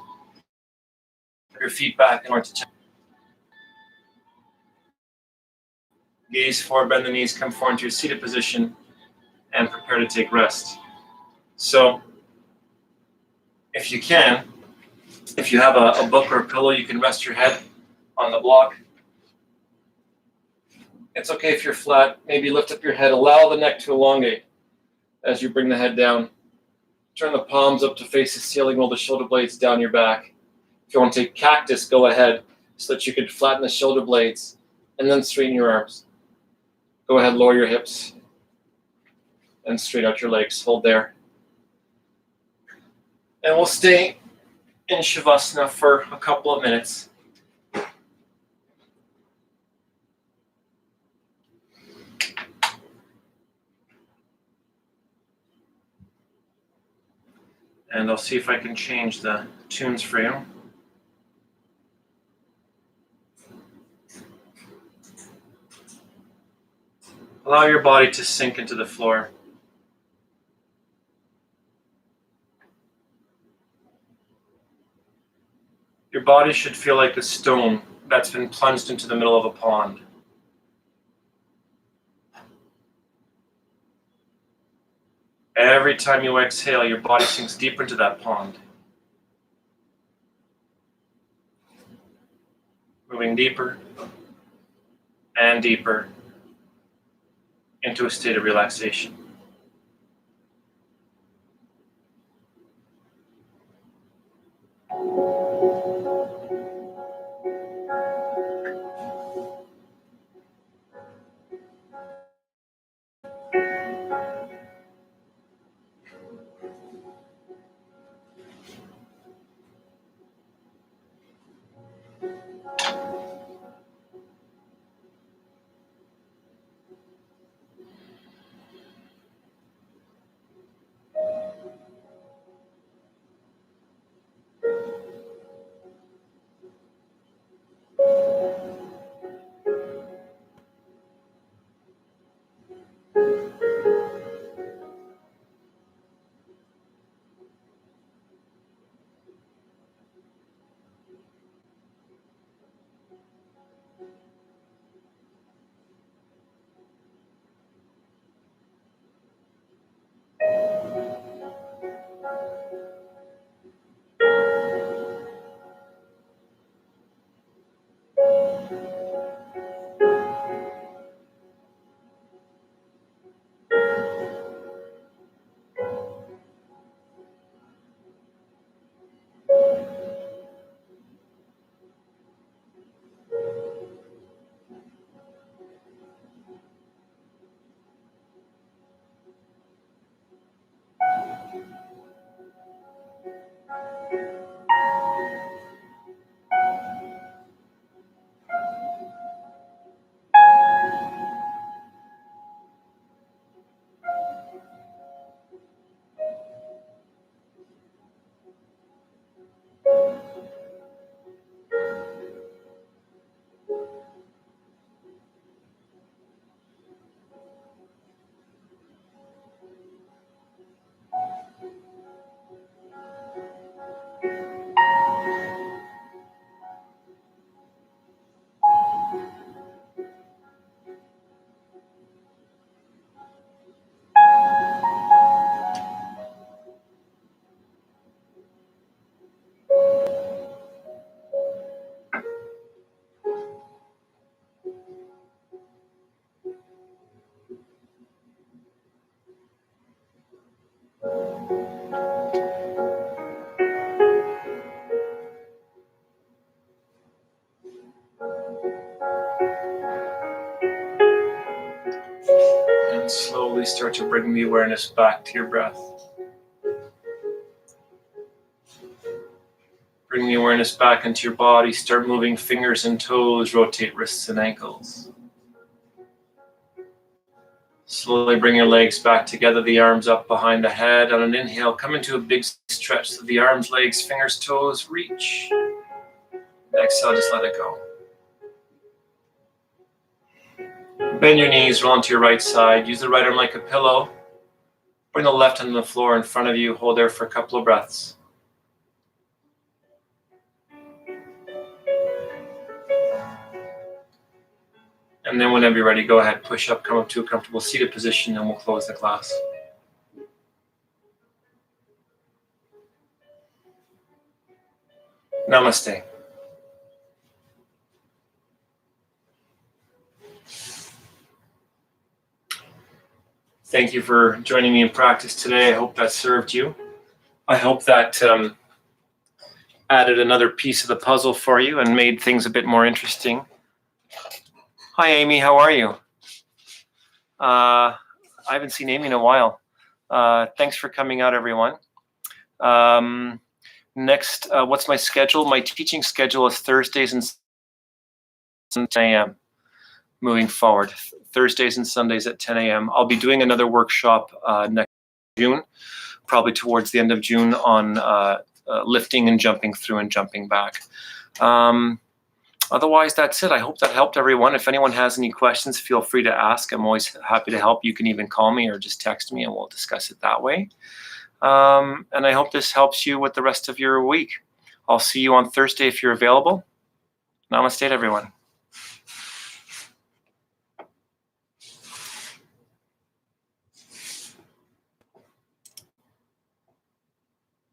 your feet back in order to check. Gaze forward, bend the knees, come forward into your seated position, and prepare to take rest. So, if you can, if you have a book or a pillow, you can rest your head on the block. It's okay if you're flat. Maybe lift up your head, allow the neck to elongate. As you bring the head down, turn the palms up to face the ceiling, roll the shoulder blades down your back. If you want to take cactus, go ahead, so that you can flatten the shoulder blades and then straighten your arms. Go ahead, lower your hips and straight out your legs. Hold there. And we'll stay in Shavasana for a couple of minutes. And I'll see if I can change the tunes for you. Allow your body to sink into the floor. Your body should feel like a stone that's been plunged into the middle of a pond. Every time you exhale, your body sinks deeper into that pond. Moving deeper and deeper into a state of relaxation. And slowly start to bring the awareness back to your breath. Bring the awareness back into your body. Start moving fingers and toes. Rotate wrists and ankles. Slowly bring your legs back together, the arms up behind the head. On an inhale, come into a big stretch so the arms, legs, fingers, toes reach. Exhale, just let it go. Bend your knees, roll onto your right side. Use the right arm like a pillow. Bring the left hand on the floor in front of you. Hold there for a couple of breaths. And then whenever you're ready, go ahead, push up, come up to a comfortable seated position, and we'll close the class. Namaste. Thank you for joining me in practice today. I hope that served you. I hope that added another piece of the puzzle for you and made things a bit more interesting. Hi, Amy. How are you? I haven't seen Amy in a while. Thanks for coming out, everyone. Next, what's my schedule? My teaching schedule is Thursdays and 10 a.m. moving forward. Thursdays and Sundays at 10 a.m. I'll be doing another workshop next June, probably towards the end of June, on lifting and jumping through and jumping back. Otherwise, that's it. I hope that helped everyone. If anyone has any questions, feel free to ask. I'm always happy to help. You can even call me or just text me and we'll discuss it that way. And I hope this helps you with the rest of your week. I'll see you on Thursday if you're available. Namaste, everyone.